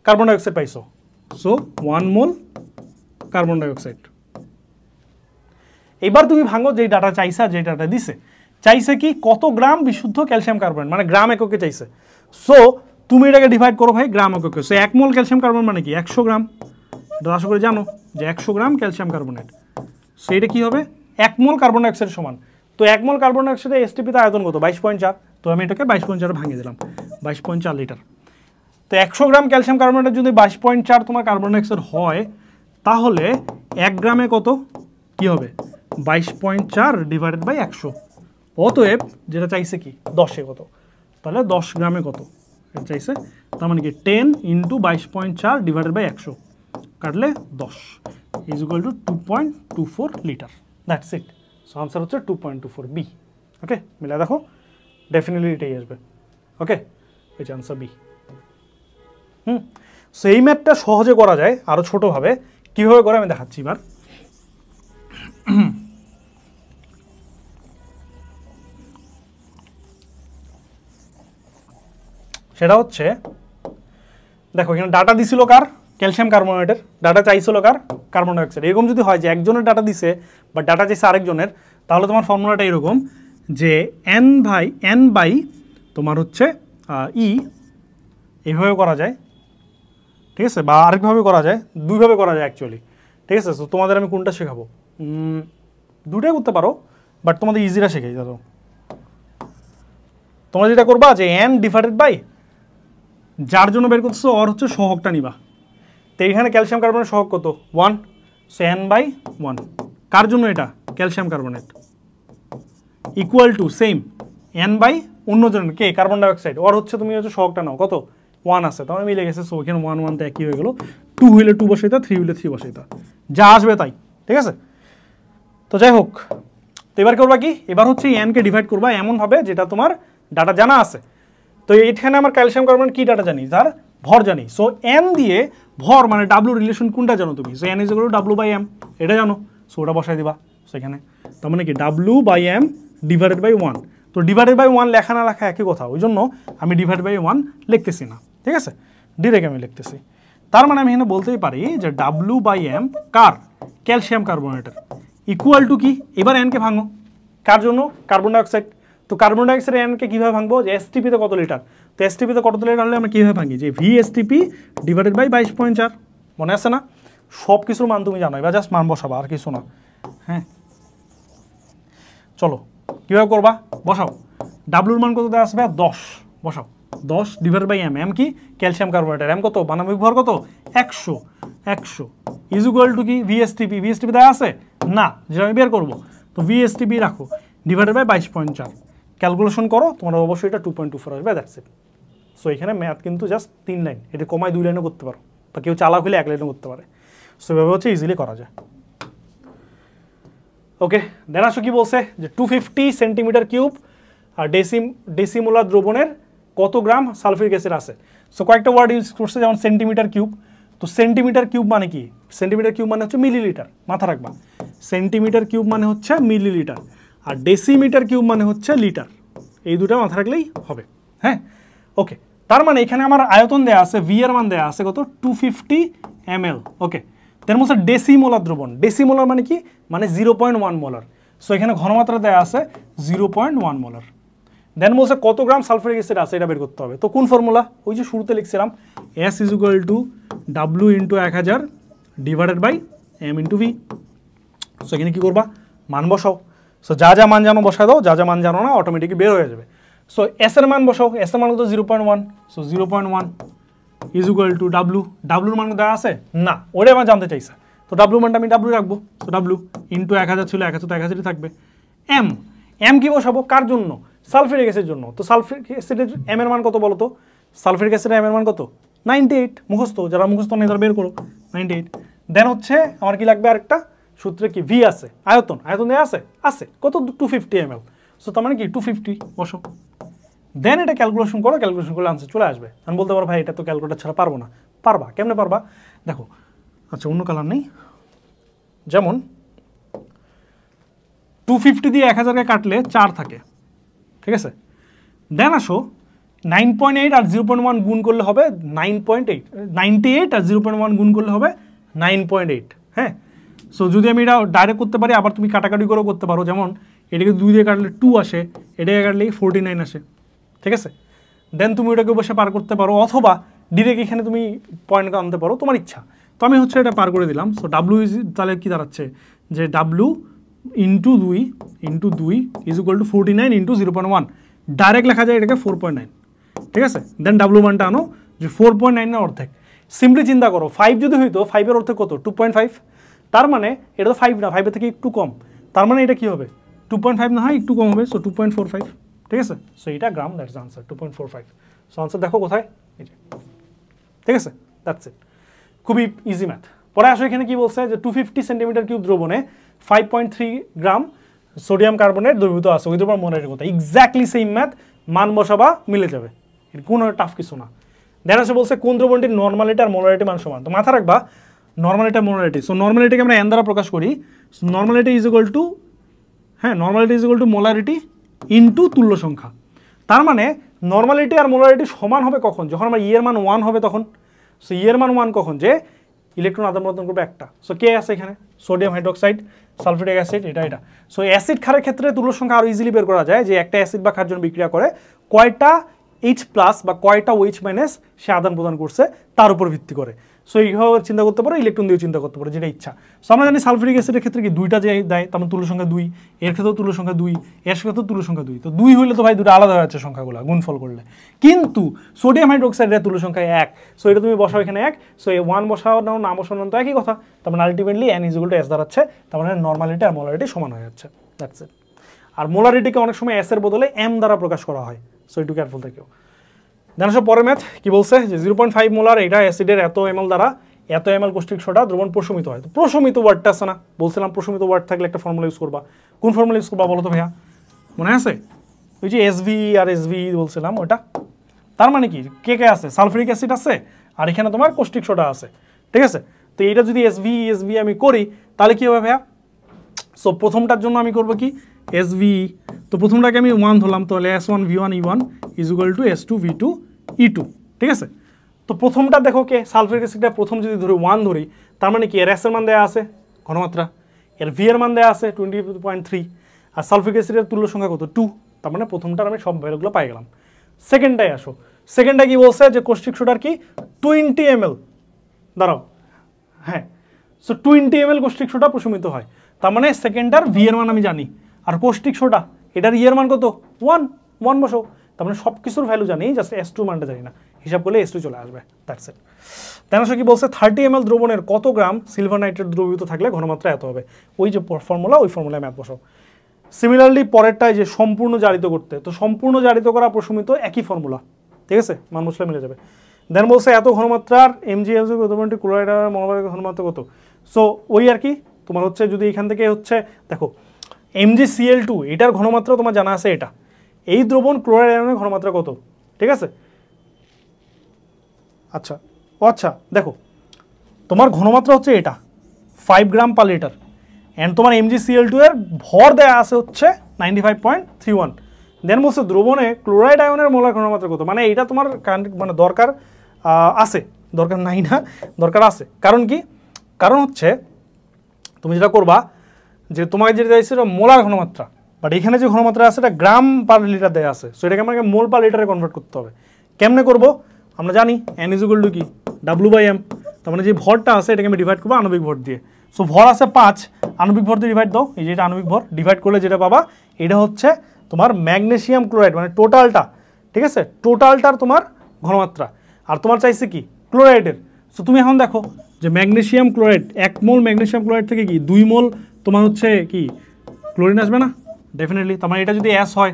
কার্বন ডাইঅক্সাইড পাইছো, সো 1 মোল কার্বন ডাইঅক্সাইড। এবার তুমি ভাঙো যে ডাটা চাইছে আর যে ডাটা দিছে, চাইছে কি কত গ্রাম বিশুদ্ধ ক্যালসিয়াম কার্বনেট, মানে গ্রাম এককে চাইছে। সো তুমি এটাকে ডিভাইড করো ভাই গ্রাম এককে। সো 1 মোল ক্যালসিয়াম কার্বনেট মানে কি 100 গ্রাম, আশা করে জানো যে 100 গ্রাম ক্যালসিয়াম কার্বনেট। সো এটা কি হবে 1 মোল কার্বন ডাইঅক্সাইড সমান, তো 1 মোল কার্বন ডাইঅক্সাইডের এসটিপিতে আয়তন কত, 22.4। তো আমি এটাকে 22.4 ভাঙিয়ে দিলাম, 22.4 লিটার। তো 100 গ্রাম ক্যালসিয়াম কার্বনেটের যদি 22.4 তোমার কার্বন ডাইঅক্সাইড হয়, তাহলে 1 গ্রামে কত কি হবে, 22.4 ডিভাইডেড বাই 100। অতএব যেটা চাইছে কি 10-এ কত, তাহলে 10 গ্রামে কত এটা চাইছে, তার মানে কি 10 × 22.4 ডিভাইডেড বাই 100, কাটলে 10 is equal to 2.24 litre. That's it. So answer হচ্ছে 2.24 বি। ওকে, মিলা দেখো, ডেফিনেটলি এটাই আসবে। ওকে, এই যে আনসার বি। সো এই ম্যাথটা সহজে করা যায় আরও ছোটোভাবে, কীভাবে করে আমি দেখাচ্ছি এবার। সেটা হচ্ছে, দেখো এখানে ডাটা দিছিল কার, ক্যালসিয়াম কার্বনেটের, ডাটা চাইছিল কার, কার্বন ডাইঅক্সাইড। এরকম যদি হয় যে একজনের ডাটা দিছে বা ডাটা চাইছে আরেকজনের, তাহলে তোমার ফর্মুলাটা এরকম যে n বাই তোমার হচ্ছে ই, এইভাবে করা যায়, ঠিক আছে, বা আরেকভাবে করা যায়, দুইভাবে করা যায় অ্যাকচুয়ালি, ঠিক আছে। তো তোমাদের আমি কোনটা শেখাবো, দুটাই করতে পারো, বাট তোমাদের ইজিটা শেখাই দাও। তোমরা যেটা করবা যে n ডিভাইডেড বাই যার জন্য বের করতেছো ওর হচ্ছে সহগটা নিবা। তো এইখানে ক্যালসিয়াম কার্বনের সহগ কত 1, সো n/1। কার জন্য এটা, calcium carbonate, equal to same n/, অন্যজনের কে, কার্বন ডাইঅক্সাইড, ওর হচ্ছে তুমি হচ্ছে সহগটা নাও, কত 1 আছে, তাহলে মিলে গেছে। সো এখানে 1 1 তো একই হয়ে গেল, 2 হইলে 2 বসাইতা, 3 হইলে 3 বসাইতা, যা আসবে তাই, ঠিক আছে। তো যাই হোক, তো এবার করবা কি, এবার হচ্ছে n-কে ডিভাইড করবা এমনভাবে যেটা তোমার ডাটা জানা আছে। তো এখানে আমার ক্যালসিয়াম কার্বনেট কি ডাটা জানি, তার ভর জানি। সো n দিয়ে ভর মানে ডাব্লু রিলেশন কোনটা জানো তুমি, so n is equal to W/m, এটা জানো, সো ওটা বসাই দিবা সেখানে। তার মানে কি W/m ডিভাইডেড বাই 1। তো ডিভাইডেড বাই 1 লেখা না লেখা একই কথা, ওই জন্য আমি ডিভাইড বাই 1 লিখতেছি না, ঠিক আছে, ডিরেক্ট আমি লিখতেছি। তার মানে আমি এখানে বলতেই পারি যে W/m কার, ক্যালসিয়াম কার্বনেটের, ইকুয়াল টু কি, এবার n-কে ভাঙো, কার জন্য, কার্বন ডাইঅক্সাইড। তো কার্বন ডাইঅক্সাইডের n-কে কীভাবে ভাঙবো, যে এসটিপিতে কত লিটার, তো এসটিপিতে কত লিটার হলে আমরা কীভাবে ভাঙি, যে VSTP ডিভাইডেড বাই 22.4, মনে আছে না, সব কিছুর মান তুমি জানো, এবার জাস্ট মান বসাবা, আর কিছু না। হ্যাঁ, চলো কীভাবে করবা, বসাও, ডাব্লুর মান কত দেওয়া আসবে, 10, বসাও 10 ডিভাইড বাই m, m কি ক্যালসিয়াম কার্বনেটের, m কত, মানবিক ভর কত 100 ইজ ইকুয়াল টু কি VSTP, VSTP দেওয়া আছে না, যেটা আমি বের করবো, তো VSTP রাখো ডিভাইডেড বাই 22.4, ক্যালকুলেশন করো, তোমরা অবশ্যই এটা 2.24 আসবে, দ্যাটস ইট। সো এখানে ম্যাথ কিন্তু জাস্ট 3 লাইন, এটা কমায় 2 লাইনও করতে পারো, বা কেউ চালাক হলে 1 লাইনও করতে পারে। সো এভাবে হচ্ছে ইজিলি করা যায়। ওকে, দেন আসো কি বলছে, যে 250 সেন্টিমিটার কিউব আর ডেসিমোলার দ্রবণের কত গ্রাম সালফিউরিক অ্যাসিড আছে। সো কয়েকটা ওয়ার্ড ইউজ করছে, যেমন সেন্টিমিটার কিউব। তো সেন্টিমিটার কিউব মানে কি, সেন্টিমিটার কিউব মানে হচ্ছে মিলিলিটার, মাথা রাখবা, সেন্টিমিটার কিউব মানে হচ্ছে মিলিলিটার, আর ডেসিমিটার কিউব মানে হচ্ছে লিটার, এই দুটো মাথা রাখলেই হবে। হ্যাঁ, ওকে, তার মানে এখানে আমার আয়তন দেয়া আছে, ভি এর মান দেয়া আছে কত 250 ml। ওকে, তার মধ্যে ডেসিমোলার দ্রবণ, ডেসিমোলার মানে কি, মানে 0.1 মোলার। সো এখানে ঘনমাত্রা দেয়া আছে 0.1 মোলার। দেন বলছে কত গ্রাম সালফারিক অ্যাসিড আছে এটা বের করতে হবে। তো কোন ফর্মুলা, ওই যে শুরুতে লিখছিলাম S = W × 1000 divided by M × V। So এখানে কি করবা, মান বসাও। সো যা যা মান জানো বসায় দাও, যা যা মান জানো না অটোমেটিকলি বের হয়ে যাবে। সো এস এর মান বসাও, এস এর মান কত 0.1। সো 0.1 = W, ডাব্লুর মান দেওয়া আছে না, ওটা আমার জানতে চাইছে। তো ডাব্লু মানটা আমি ডাব্লু রাখবো। তো ডাব্লু ইন্টু 1000 ছিল, 1000 তো 1000ই থাকবে। এম, এম কি বসাবো, কার জন্য, সালফারিক অ্যাসিডের জন্য। তো সালফারিক অ্যাসিডের এম এর মান কত বলো তো, সালফারিক অ্যাসিডের এম এর মান কত 98। মুখস্থ, যারা মুখস্থ নেই তারা বের করো 98। দেন হচ্ছে আমার কি লাগবে, আরেকটা সূত্রে কি ভি আছে, আয়তন, আয়তন দেওয়া আছে, আছে কত 250 ml। সো তার মানে কি 250 বসো। দেন এটা ক্যালকুলেশন করো, ক্যালকুলেশন করলে আনসার চলে আসবে। আমি বলতে পারো ভাই এটা তো ক্যালকুলেটার ছাড়া পারবো না। পারবা, কেমনে পারবা দেখো। আচ্ছা অন্য কালার নেই, যেমন 250 দিয়ে 1000কে কাটলে 4 থাকে, ঠিক আছে। দেন আসো 9.8 আর 0.1 গুণ করলে হবে 9.8, 98 আর 0.1 গুণ করলে হবে 9.8। হ্যাঁ, সো যদি আমি এটা ডাইরেক্ট করতে পারি, আবার তুমি কাটাকাটি করেও করতে পারো। যেমন এটাকে 2 দিয়ে কাটলে 2 আসে, এটাকে কাটলে 49 আসে, ঠিক আছে। দেন তুমি ওটাকে বসে পার করতে পারো, অথবা ডিরেক্ট এখানে তুমি পয়েন্ট আনতে পারো, তোমার ইচ্ছা। তো আমি হচ্ছে এটা পার করে দিলাম। সো ডাব্লু তাহলে কি দাঁড়াচ্ছে, যে ডাব্লু ইন্টু 2 = 49 × 0.1। ডাইরেক্ট লেখা যায় এটাকে 4.9, ঠিক আছে। দেন ডাব্লু মানটা আনো, যে 4.9 এর অর্ধেক। সিম্পলি চিন্তা করো, 5 যদি হইতো, 5 এর অর্ধেক কত 2.5। তার মানে এটা তো 5 না, 5 এর থেকে একটু কম। তার মানে এটা কি হবে 2.5 না হয় একটু কম হবে, সো 2.45, ঠিক আছে। সো এটা gram, that's the answer 2.45। So answer দেখো কোথায়, এই যে, ঠিক আছে, দ্যাটস ইট। খুবই ইজি ম্যাথ। পরে আসো এখানে কি বলছে, যে 250 সেন্টিমিটার কিউব দ্রবণে 5.3 গ্রাম সোডিয়াম কার্বনেট দ্রবীভূত আছে, ওই দ্রবণ মোলারিটির কথা। এক্স্যাক্টলি সেম ম্যাথ, মান বসাবা মিলে যাবে, এর কোনো টাফ কিছু না। দেন আসে বলছে কোন দ্রবণটির নর্মালিটি আর মোলারিটি মান সমান। তো মাথা রাখবা নর্মালিটি আর মোলারিটি। সো নর্মালিটিকে আমরা এন দ্বারা প্রকাশ করি। So normality is equal to molarity into তুল্য সংখ্যা। তার মানে নর্মালিটি আর মোলারিটি সমান হবে কখন, যখন আমার ইয়ের মান 1 হবে তখন। সো ইয়ের মান 1 কখন, যে ইলেকট্রন আদান প্রদান করবে একটা। সো কে আছে এখানে, সোডিয়াম হাইড্রোক্সাইড, সালফিউরিক অ্যাসিড, এটা। সো অ্যাসিড ক্ষারের ক্ষেত্রে তুল্য সংখ্যা আরও ইজিলি বের করা যায়, যে একটা অ্যাসিড বা ক্ষার জন্য বিক্রিয়া করে কয়টা H+ বা কয়টা OH- সে আদান প্রদান করছে তার উপর ভিত্তি করে। সো এইভাবে চিন্তা করতে পারো, ইলেকট্রন দিয়েও চিন্তা করতে পারো, যেটা ইচ্ছা। সো আমরা জানি সালফিউরিক অ্যাসিডের ক্ষেত্রে কি 2টা যে দেয়, তার মানে তুল্য সংখ্যা 2, এর ক্ষেত্রেও তুল্য সংখ্যা 2, এর ক্ষেত্রেও তুল্য সংখ্যা 2। তো 2 হইলে তো ভাই দুটো আলাদা হয়ে যাচ্ছে সংখ্যাগুলো গুণফল করলে। কিন্তু সোডিয়াম হাইড্রোক্সাইডের তুল্য সংখ্যা 1। সো এটা তুমি বসাও এখানে 1। সো এই 1 বসাও নাও, না বসাও তো একই কথা। তার মানে আলটিমেটলি n = S দাঁড়াচ্ছে। তার মানে নর্মালিটি আর মোলারিটি সমান হয়ে যাচ্ছে, দ্যাটস ইট। আর মোলারিটিকে অনেক সময় S এর বদলে M দ্বারা প্রকাশ করা হয়। সো একটু কেয়ারফুল থেকেও। দেন আসো পরের ম্যাথ কি বলছে, যে 0.5 মোলার এটা অ্যাসিডের এত ml দ্বারা এত ml কৌষ্টিক সোডা দ্রবণ প্রশমিত হয়। তো প্রশমিত ওয়ার্ডটা আছে না, বলছিলাম প্রশমিত ওয়ার্ড থাকলে একটা ফর্মুলা ইউজ করবা। কোন ফর্মুলা ইউজ করবা বলো তো ভাইয়া, মনে আছে? ওই যে SV আর SV বলছিলাম ওটা। তার মানে কি, কে কে আছে, সালফিউরিক অ্যাসিড আছে আর এখানে তোমার কৌষ্টিক সোডা আছে, ঠিক আছে। তো এইটা যদি SV আমি করি তাহলে কি হবে ভাইয়া? সো প্রথমটার জন্য আমি করব কি SV, তো প্রথমটাকে আমি 1 ধরলাম, তাহলে S1 V1 E1 = S2 V2 E2, ঠিক আছে। তো প্রথমটা দেখো কে, সালফিউরিক অ্যাসিডটা প্রথম যদি ধরি 1 ধরি, তার মানে কি এর S এর মান দেওয়া আছে ঘনমাত্রা, এর V এর মান দেওয়া আছে 20.3, আর সালফিউরিক অ্যাসিডের তুল্য সংখ্যা কত 2। তার মানে প্রথমটার আমি সব ভ্যালুগুলো পাই গেলাম। সেকেন্ডটাই আসো, সেকেন্ডটা কি বলছে, যে কৌষ্টিক সোডার কি 20 ml, দাঁড়াও, হ্যাঁ। সো 20 ml কৌষ্টিক সোডা প্রশমিত হয়। তার মানে সেকেন্ডটার V এর মান আমি জানি, আর কৌষ্টিক সোডা এটার ইয়ের মান কত 1 বসো। তার মানে সব কিছুর ভ্যালু জানি, জাস্ট S2 মানটা জানি না, হিসাব করলে S2 চলে আসবে, দ্যাটস ইট। তেন কি বলছে 30 ml দ্রবণের কত গ্রাম সিলভার নাইট্রেট দ্রবীভূত থাকলে ঘনমাত্রা এত হবে। ওই যে ফর্মুলা, ওই ফর্মুলায় ম্যাথ বসাও। সিমিলারলি পরেরটায় যে সম্পূর্ণ জারিত করতে, তো সম্পূর্ণ জারিত করা প্রশমিত একই ফর্মুলা, ঠিক আছে, মান মশলা মিলে যাবে। দেন বলছে এত ঘনমাত্রার MgSO দ্রবণটি ক্লোরাইড আর মনোমারের ঘনমাত্রা কত। সো ওই আর কি তোমার হচ্ছে, যদি এখান থেকে হচ্ছে দেখো MgCl2 এটার ঘনমাত্রা তোমার জানা আছে, এটা এই দ্রবণ ক্লোরাইড আয়নের ঘনমাত্রা কত, ঠিক আছে। আচ্ছা আচ্ছা দেখো তোমার ঘনমাত্রা হচ্ছে এটা 5 গ্রাম পার লিটার, অ্যান্ড তোমার MgCl2 এর ভর দেয়া আছে হচ্ছে 95.31। দেন বলছে দ্রবণে ক্লোরাইড আয়নের মোলার ঘনমাত্রা কত, মানে এটা তোমার মানে দরকার আছে, দরকার নাই না, দরকার আছে। কারণ কি, কারণ হচ্ছে তুমি যেটা করবা যে তোমাকে যেটা চাইছে এটা মোলার ঘনমাত্রা, বাট এখানে যে ঘনমাত্রা আছে এটা গ্রাম পার লিটার দেওয়া আছে, সো এটাকে আমাকে মোল পার লিটারে কনভার্ট করতে হবে। কেমনে করব, আমরা জানি n = কি W/m, তার মানে যে ভরটা আছে এটাকে আমি ডিভাইড করবো আণবিক ভর দিয়ে। সো ভর আছে 5, আণবিক ভর দিয়ে ডিভাইড দাও, এই যে এটা আণবিক ভর, ডিভাইড করলে যেটা পাবা এটা হচ্ছে তোমার ম্যাগনেসিয়াম ক্লোরাইড, মানে টোটালটা, ঠিক আছে, টোটালটার তোমার ঘনমাত্রা। আর তোমার চাইছে কি ক্লোরাইডের। সো তুমি এখন দেখো যে ম্যাগনেসিয়াম ক্লোরাইড 1 মোল ম্যাগনেসিয়াম ক্লোরাইড থেকে কি 2 মোল তোমার হচ্ছে কি ক্লোরিন আসবে না, ডেফিনেটলি। তার মানে এটা যদি S হয়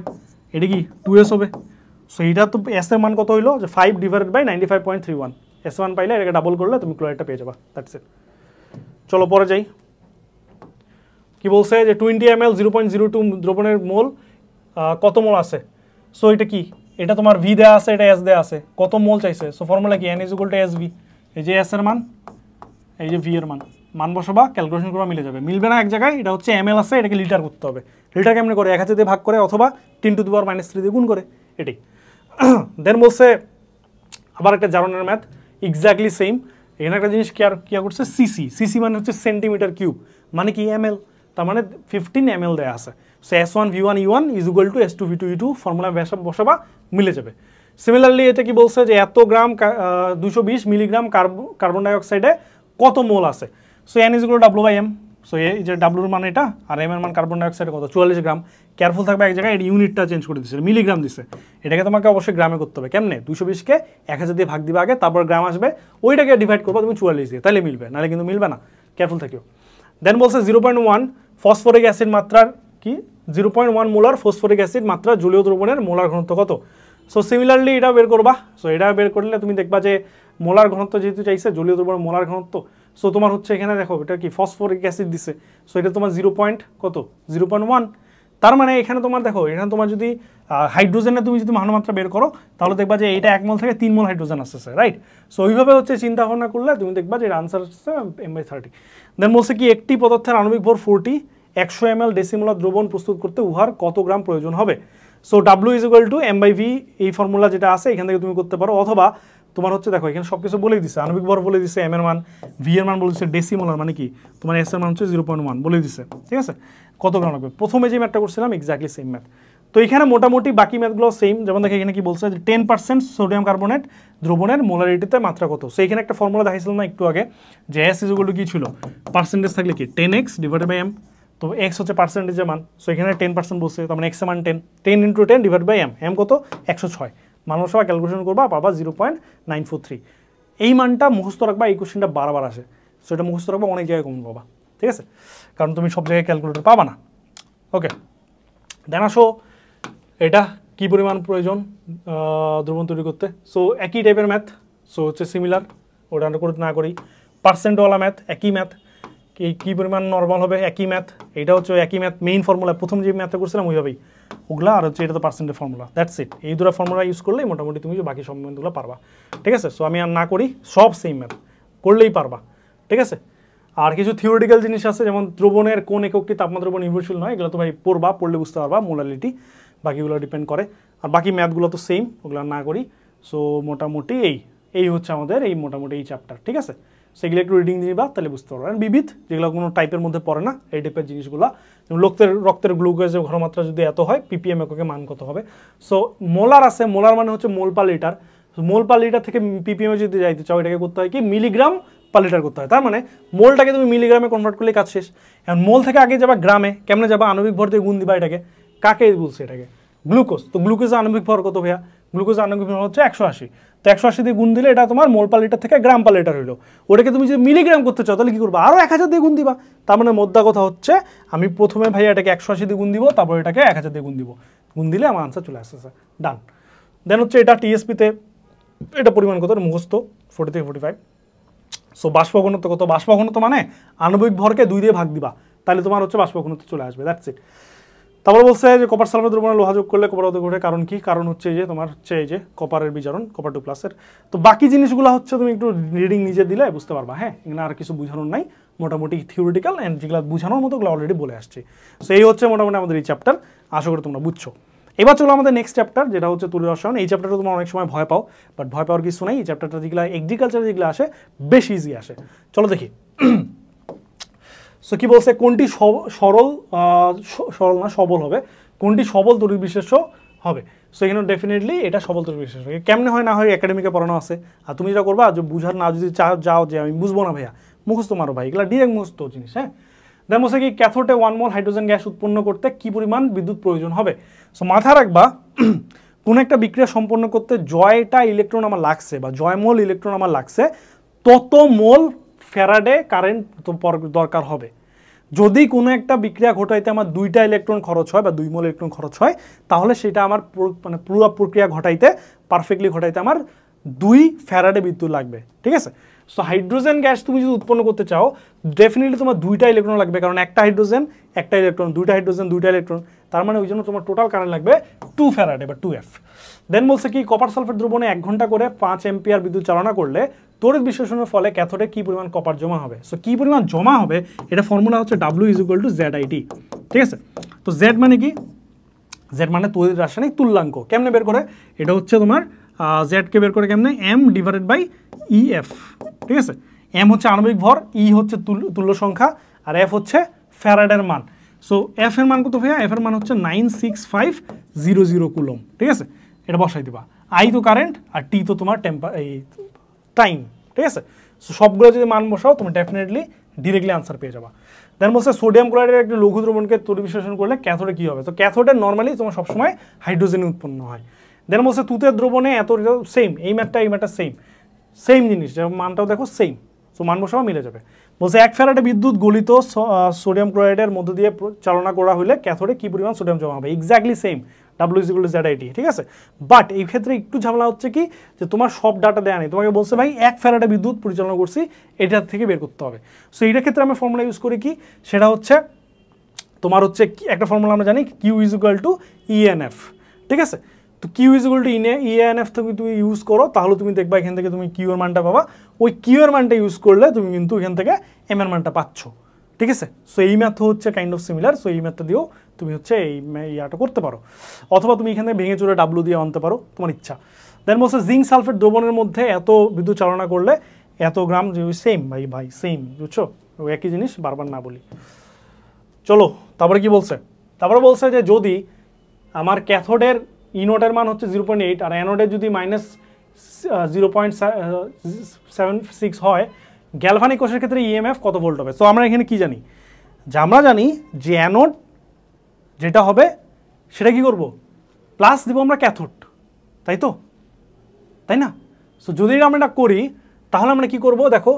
এটা কি 2S হবে। সো এটা তো S এর মান কত হইলো যে 5/95.31, S1 পাইলে এটাকে ডাবল করলে তুমি ক্লোরাইডটা পেয়ে যাবা, দ্যাটস ইট। চলো পরে যাই, কি বলছে যে 20 ml 0.02 দ্রবণের মোল কত মোল আছে। সো এটা কি, এটা তোমার V দেয়া আছে, এটা S দেয়া আছে, কত মোল চাইছে। সো ফর্মুলা কি n = SV, এই যে S এর মান, এই যে V এর মান, মান বসাবা, ক্যালকুলেশন করা মিলে যাবে। মিলবে না এক জায়গায়, এটা হচ্ছে ml আছে, এটাকে লিটার করতে হবে। লিটার কেমনে করে, 1000 দিয়ে ভাগ করে অথবা 10⁻³ দিয়ে গুণ করে, এটাই। দেন বলছে আবার একটা জারণের ম্যাথ, এক্স্যাক্টলি সেম। এখানে একটা জিনিস কি করছে, সিসি মানে হচ্ছে সেন্টিমিটার কিউব, মানে কি ml, তার মানে 15 ml দেয়া আছে। So S1 V1 E1 = S2 V2 E2, formula বসাবা মিলে যাবে। সিমিলারলি এটা কি বলছে যে এত গ্রাম 220 মিলিগ্রাম কার্বন ডাইঅক্সাইডে কত মোল আছে। সো n = W/m, সো এই যে ডাব্লুর মান এটা, আর m এর মান কার্বন ডাইঅক্সাইডে কত 44 গ্রাম। কেয়ারফুল থাকবে এক জায়গায়, এটা ইউনিটটা চেঞ্জ করে দিচ্ছে, মিলিগ্রাম দিচ্ছে, এটাকে তোমাকে অবশ্যই গ্রামে করতে হবে। কেমনে, 220-কে 1000 দিয়ে ভাগ দিবা আগে, তারপর গ্রাম আসবে, ওইটাকে ডিভাইড করবা তুমি 44 দিয়ে, তাহলে মিলবে, নাহলে কিন্তু মিলবে না, কেয়ারফুল থাকিও। দেন বলছে 0.1 ফসফরিক অ্যাসিড মাত্রার কি 0.1 মোলার ফসফরিক অ্যাসিড মাত্রা জলীয় দ্রবণের মোলার ঘনত্ব কত। সো সিমিলারলি এটা বের করবা। সো এটা বের করলে তুমি দেখবা যে মোলার ঘনত্ব যেহেতু চাইছে জলীয় দ্রবণের মোলার ঘনত্ব, সো তোমার হচ্ছে এখানে দেখো এটা কি ফসফরিক অ্যাসিড দিছে, সো এটা তোমার 0.1, তার মানে এখানে তোমার দেখো, এখানে তোমার যদি হাইড্রোজেনে তুমি যদি ঘনমাত্রা বের করো তাহলে দেখবা যে এটা 1 মোল থেকে 3 মোল হাইড্রোজেন আসছে, রাইট। সো ওইভাবে হচ্ছে চিন্তা ভাবনা করলে তুমি দেখবা যে এর আনসার হচ্ছে m/30। দেন বলছে কি একটি পদার্থের আণবিক ভর 40, 100 ml ডেসিমোলার দ্রবণ প্রস্তুত করতে উহার কত গ্রাম প্রয়োজন হবে। সো W = m/v, এই ফর্মুলা যেটা আছে এখান থেকে তুমি করতে পারো, অথবা তোমার হচ্ছে দেখো এখানে সব কিছু বলেই দিছে, আণবিক ভর বলে দিছে, m এর মান, v এর মান বলে দিছে, ডেসিমোলার মানে কি তোমার s এর মান হচ্ছে 0.1 বলে দিছে, ঠিক আছে। কত গ্রাম লাগবে, প্রথমে যে ম্যাথটা করছিলাম এক্স্যাক্টলি সেম ম্যাথ। তো এখানে মোটামুটি বাকি ম্যাথগুলো সেম, যেমন দেখো এখানে কি বলছে যে 10% সোডিয়াম কার্বনেট দ্রবণের মোলারিটিতে মাত্রা কত। সো এখানে একটা ফর্মুলা দেখাইছিলাম না একটু আগে, যে s = কি ছিল, পার্সেন্টেজ থাকলে কি 10x / m, তো x হচ্ছে পার্সেন্টেজের মান। সো এখানে 10% বলছে, তার মানে x এর মান 10 × 10 / m, m কত 106, মানুষ সবাই ক্যালকুলেশন করবা পাবা 0.943। এই মানটা মুখস্থ রাখবা, এই কোশ্চেনটা বারবার আসে, সো এটা মুখস্থ রাখবা, অনেক জায়গায় কমন পাবা, ঠিক আছে, কারণ তুমি সব জায়গায় ক্যালকুলেটর পাবা না। ওকে, দেন আসো এটা কি পরিমাণ প্রয়োজন দ্রবণ তৈরি করতে। সো একই টাইপের ম্যাথ, সো হচ্ছে সিমিলার, ওটা করতে না করি। পার্সেন্টওয়ালা ম্যাথ, একই ম্যাথ, কি পরিমাণ নর্মাল হবে একই ম্যাথ, এটা হচ্ছে একই ম্যাথ, মেইন ফর্মুলা প্রথম যে ম্যাথটা করছিলাম ওইভাবেই ওগুলা, আর হচ্ছে এটা তো পার্সেন্টের ফর্মুলা, দ্যাটস ইট। এই দুটো ফর্মুলা ইউজ করলেই মোটামুটি তুমি বাকি সব ম্যাথগুলো পারবা, ঠিক আছে। সো আমি আর না করি, সব সেম ম্যাথ করলেই পারবা, ঠিক আছে। আর কিছু থিওরিটিক্যাল জিনিস আছে, যেমন দ্রবণের কোন এককটি তাপমাত্রার উপর নির্ভরশীল নয়, এগুলো তোমার পড়বা, পড়লে বুঝতে পারবা মোলালিটি, বাকিগুলো ডিপেন্ড করে। আর বাকি ম্যাথগুলো তো সেম, ওগুলো না করি। সো মোটামুটি এই হচ্ছে আমাদের এই মোটামুটি এই চ্যাপ্টার, ঠিক আছে। সেগুলো একটু রিডিং দিবা, তাহলে বুঝতে পারবো। আর বিবিধ, যেগুলো কোনো টাইপের মধ্যে পড়ে না, এই টাইপের জিনিসগুলো, যেমন রক্তের গ্লুকোজের ঘনমাত্রা যদি এত হয়, ppm এককে মান কত হবে। সো মোলার আছে, মোলার মানে হচ্ছে মোল পার লিটার, মোল পার লিটার থেকে ppm যদি যাইতে চাও এটাকে করতে হয় কি মিলিগ্রাম পার লিটার করতে হয়, তার মানে মোলটাকে তুমি মিলিগ্রামে কনভার্ট করলে কাজ শেষ। এখন মোল থেকে আগে যাবা গ্রামে, কেমনে যাবা, আণবিক ভর দিয়ে গুণ দিবা এটাকে, কাকে বলছে এটাকে, গ্লুকোজ। তো গ্লুকোজের আণবিক ভর কত ভাইয়া, গ্লুকোজের আণবিক ভর হচ্ছে 180, তো 180 দিয়ে গুণ দিলে এটা তোমার মোল পার লিটার থেকে গ্রাম পার লিটার হইলো। ওটাকে তুমি যদি মিলিগ্রাম করতে চাও তাহলে কি করবা, আরও 1000 দিয়ে গুণ দিবা। তার মানে মোদ্দা কথা হচ্ছে আমি প্রথমে ভাইয়া এটাকে 180 দিয়ে গুণ দিব, তারপর এটাকে 1000 দিয়ে গুণ দিব, গুণ দিলে আমার আনসার চলে আসতেছে, ডান। দেন হচ্ছে এটা টিএসপিতে এটা পরিমাণ কত মুখস্থ 40 থেকে 45। সো বাষ্প ঘনত্ব কত, বাষ্প ঘনত্ব মানে আণবিক ভরকে 2 দিয়ে ভাগ দিবা, তাহলে তোমার হচ্ছে বাষ্প ঘনত্ব চলে আসবে, দ্যাটস ইট। তারপর বলছে যে কপার সালফেট দ্রবণে লোহা যোগ করলে কপার অধিক ঘটে, কারণ কি, কারণ হচ্ছে এই যে তোমার হচ্ছে এই যে কপারের বিজারণ, কপার 2+। তো বাকি জিনিসগুলো হচ্ছে তুমি একটু রিডিং নিজে দিলে বুঝতে পারবা, হ্যাঁ, এখানে আর কিছু বোঝানোর নাই, মোটামুটি থিওরিটিক্যাল অ্যান্ড যেগুলো বোঝানোর মতো ওগুলো অলরেডি বলে আসছি। সো এই হচ্ছে মোটামুটি আমাদের এই চ্যাপ্টার, আশা করি তোমরা বুঝছো। এবার চলো আমাদের নেক্সট চ্যাপ্টার, যেটা হচ্ছে তড়িৎ রসায়ন। এই চ্যাপ্টারটা তোমার অনেক সময় ভয় পাও, বাট ভয় পাওয়ার কিছু নাই। এই চ্যাপ্টারটা যেগুলো এগ্রিকালচারে যেগুলো আসে বেশ ইজি আসে। চলো দেখি। সো কি বলছে, কোনটি সরল না সবল হবে, কোনটি সবল তড়িৎ বিশেষ্য হবে। সো এখানে ডেফিনেটলি এটা সবল তড়িৎ বিশেষ্য। কেমনে হয় না হয় একাডেমিকে পড়ানো আছে, আর তুমি যেটা করবা যে বুঝার না যদি যাও যে আমি বুঝবো না ভাইয়া, মুখস্থ মারো ভাই, এগুলো ডিরেক্ট মুখস্থ জিনিস। হ্যাঁ, দেন বলছে কি ক্যাথোডে 1 মোল হাইড্রোজেন গ্যাস উৎপন্ন করতে কি পরিমাণ বিদ্যুৎ প্রয়োজন হবে। সো মাথায় রাখবা, কোন একটা বিক্রিয়া সম্পন্ন করতে জয়টা ইলেকট্রন আমার লাগছে বা জয় মোল ইলেকট্রন আমার লাগছে, তত মোল ফ্যারাডে কারেন্ট দরকার হবে। যদি কোনো একটা বিক্রিয়া ঘটাইতে আমার 2টা ইলেকট্রন খরচ হয় বা 2 মোল ইলেকট্রন খরচ হয়, তাহলে সেটা আমার মানে পুরো প্রক্রিয়া ঘটাইতে পারফেক্টলি ঘটাইতে আমার 2 ফ্যারাডে বিদ্যুৎ লাগবে। ঠিক আছে, সো হাইড্রোজেন গ্যাস তুমি যদি উৎপন্ন করতে চাও, ডেফিনেটলি তোমার 2টা ইলেকট্রন লাগবে, কারণ একটা হাইড্রোজেন একটা ইলেকট্রন, 2টা হাইড্রোজেন 2টা ইলেকট্রন, তার মানে ওই জন্য তোমার টোটাল কারেন্ট লাগবে 2 ফ্যারাডে বা 2F। দেন বলছে কি কপার সালফেট দ্রবণে 1 ঘন্টা করে 5 এম্পিয়ার বিদ্যুৎ চালনা করলে তড়িৎ বিশ্লেষণের ফলে ক্যাথোডে কি পরিমাণ কপার জমা হবে। সো কি পরিমাণ জমা হবে, এটা ফর্মুলা হচ্ছে W = ZIT। ঠিক আছে, তো Z মানে কি, Z মানে তড়িৎ রাসায়নিক তুল্যাঙ্ক। কেমনে বের করে, এটা হচ্ছে তোমার Z কে বের করে কেমনে, M/EF। ঠিক আছে, M হচ্ছে আণবিক ভর, E হচ্ছে তুল্য সংখ্যা, আর F হচ্ছে ফ্যারাডের মান। সো F এর মান কত ভাইয়া, F এর মান হচ্ছে 96500 কুলম। ঠিক আছে, এটা বসাই দিবা। I তো কারেন্ট, আর T তো তোমার টাইম। ঠিক আছে, সো সবগুলো যদি মান বসাও তুমি ডেফিনেটলি ডিরেক্টলি আনসার পেয়ে যাবা। দেন বলছে সোডিয়াম ক্লোরাইডের একটা লঘু দ্রবণকে তড়িৎ বিশ্লেষণ করলে ক্যাথোডে কি হবে। তো ক্যাথোডে নর্মালি তোমার সবসময় হাইড্রোজেন উৎপন্ন হয়। দেন বলছে তুতের দ্রবণে এত সেম, এই ম্যাথটা সেম জিনিস, যেমন মানটাও দেখো সেম। সো মান বসাও মিলে যাবে। বলছে 1 ফ্যারাডে বিদ্যুৎ গলিত সোডিয়াম ক্লোরাইডের মধ্য দিয়ে চালনা করা হলে ক্যাথোডে কি পরিমাণ সোডিয়াম জমা হবে। Exactly same, W = ZIT। ঠিক আছে, বাট এই ক্ষেত্রে একটু ঝামেলা হচ্ছে কি, যে তোমার সব ডাটা দেয়া নেই, তোমাকে বলছে ভাই 1 ফ্যারাডে বিদ্যুৎ পরিচালনা করছি, এটার থেকে বের করতে হবে। সো এইটার ক্ষেত্রে আমি ফর্মুলা ইউজ করি কি, সেটা হচ্ছে তোমার হচ্ছে একটা ফর্মুলা আমরা জানি, Q = ENF। ঠিক আছে, তো Q = ENF তুমি ইউজ করো, তাহলে তুমি দেখবা এখান থেকে তুমি Q এর মানটা পাবা। ওই Q এর মানটা ইউজ করলে তুমি কিন্তু এখান থেকে M এর মানটা পাচ্ছ। ঠিক আছে, সো এই ম্যাথ হচ্ছে কাইন্ড অফ সিমিলার। সো এই ম্যাথটা দিয়েও তুমি হচ্ছে এই ইয়াটা করতে পারো, অথবা তুমি এখানে ভেঙে চুরে W দিয়ে আনতে পারো, তোমার ইচ্ছা। দেন বলছে জিঙ্ক সালফেট দ্রবণের মধ্যে এত বিদ্যুৎ চালনা করলে এত গ্রাম, সেম ভাই সেম, বুঝছো, ওই একই জিনিস, বারবার না বলি। চলো তারপরে কি বলছে, তারপরে বলছে যে যদি আমার ক্যাথোডের ইনোডের মান হচ্ছে 0.8 আর অ্যানোডের যদি -0.76 হয়, গ্যালভানিক কোষের ক্ষেত্রে EMF কত ভোল্ট হবে। তো আমরা এখানে কি জানি, যে আমরা জানি যে অ্যানোড যেটা হবে সেটা কি করব, প্লাস দিব আমরা ক্যাথোড, তাই না। সো যদি আমরা এটা করি, তাহলে আমরা কি করব, দেখো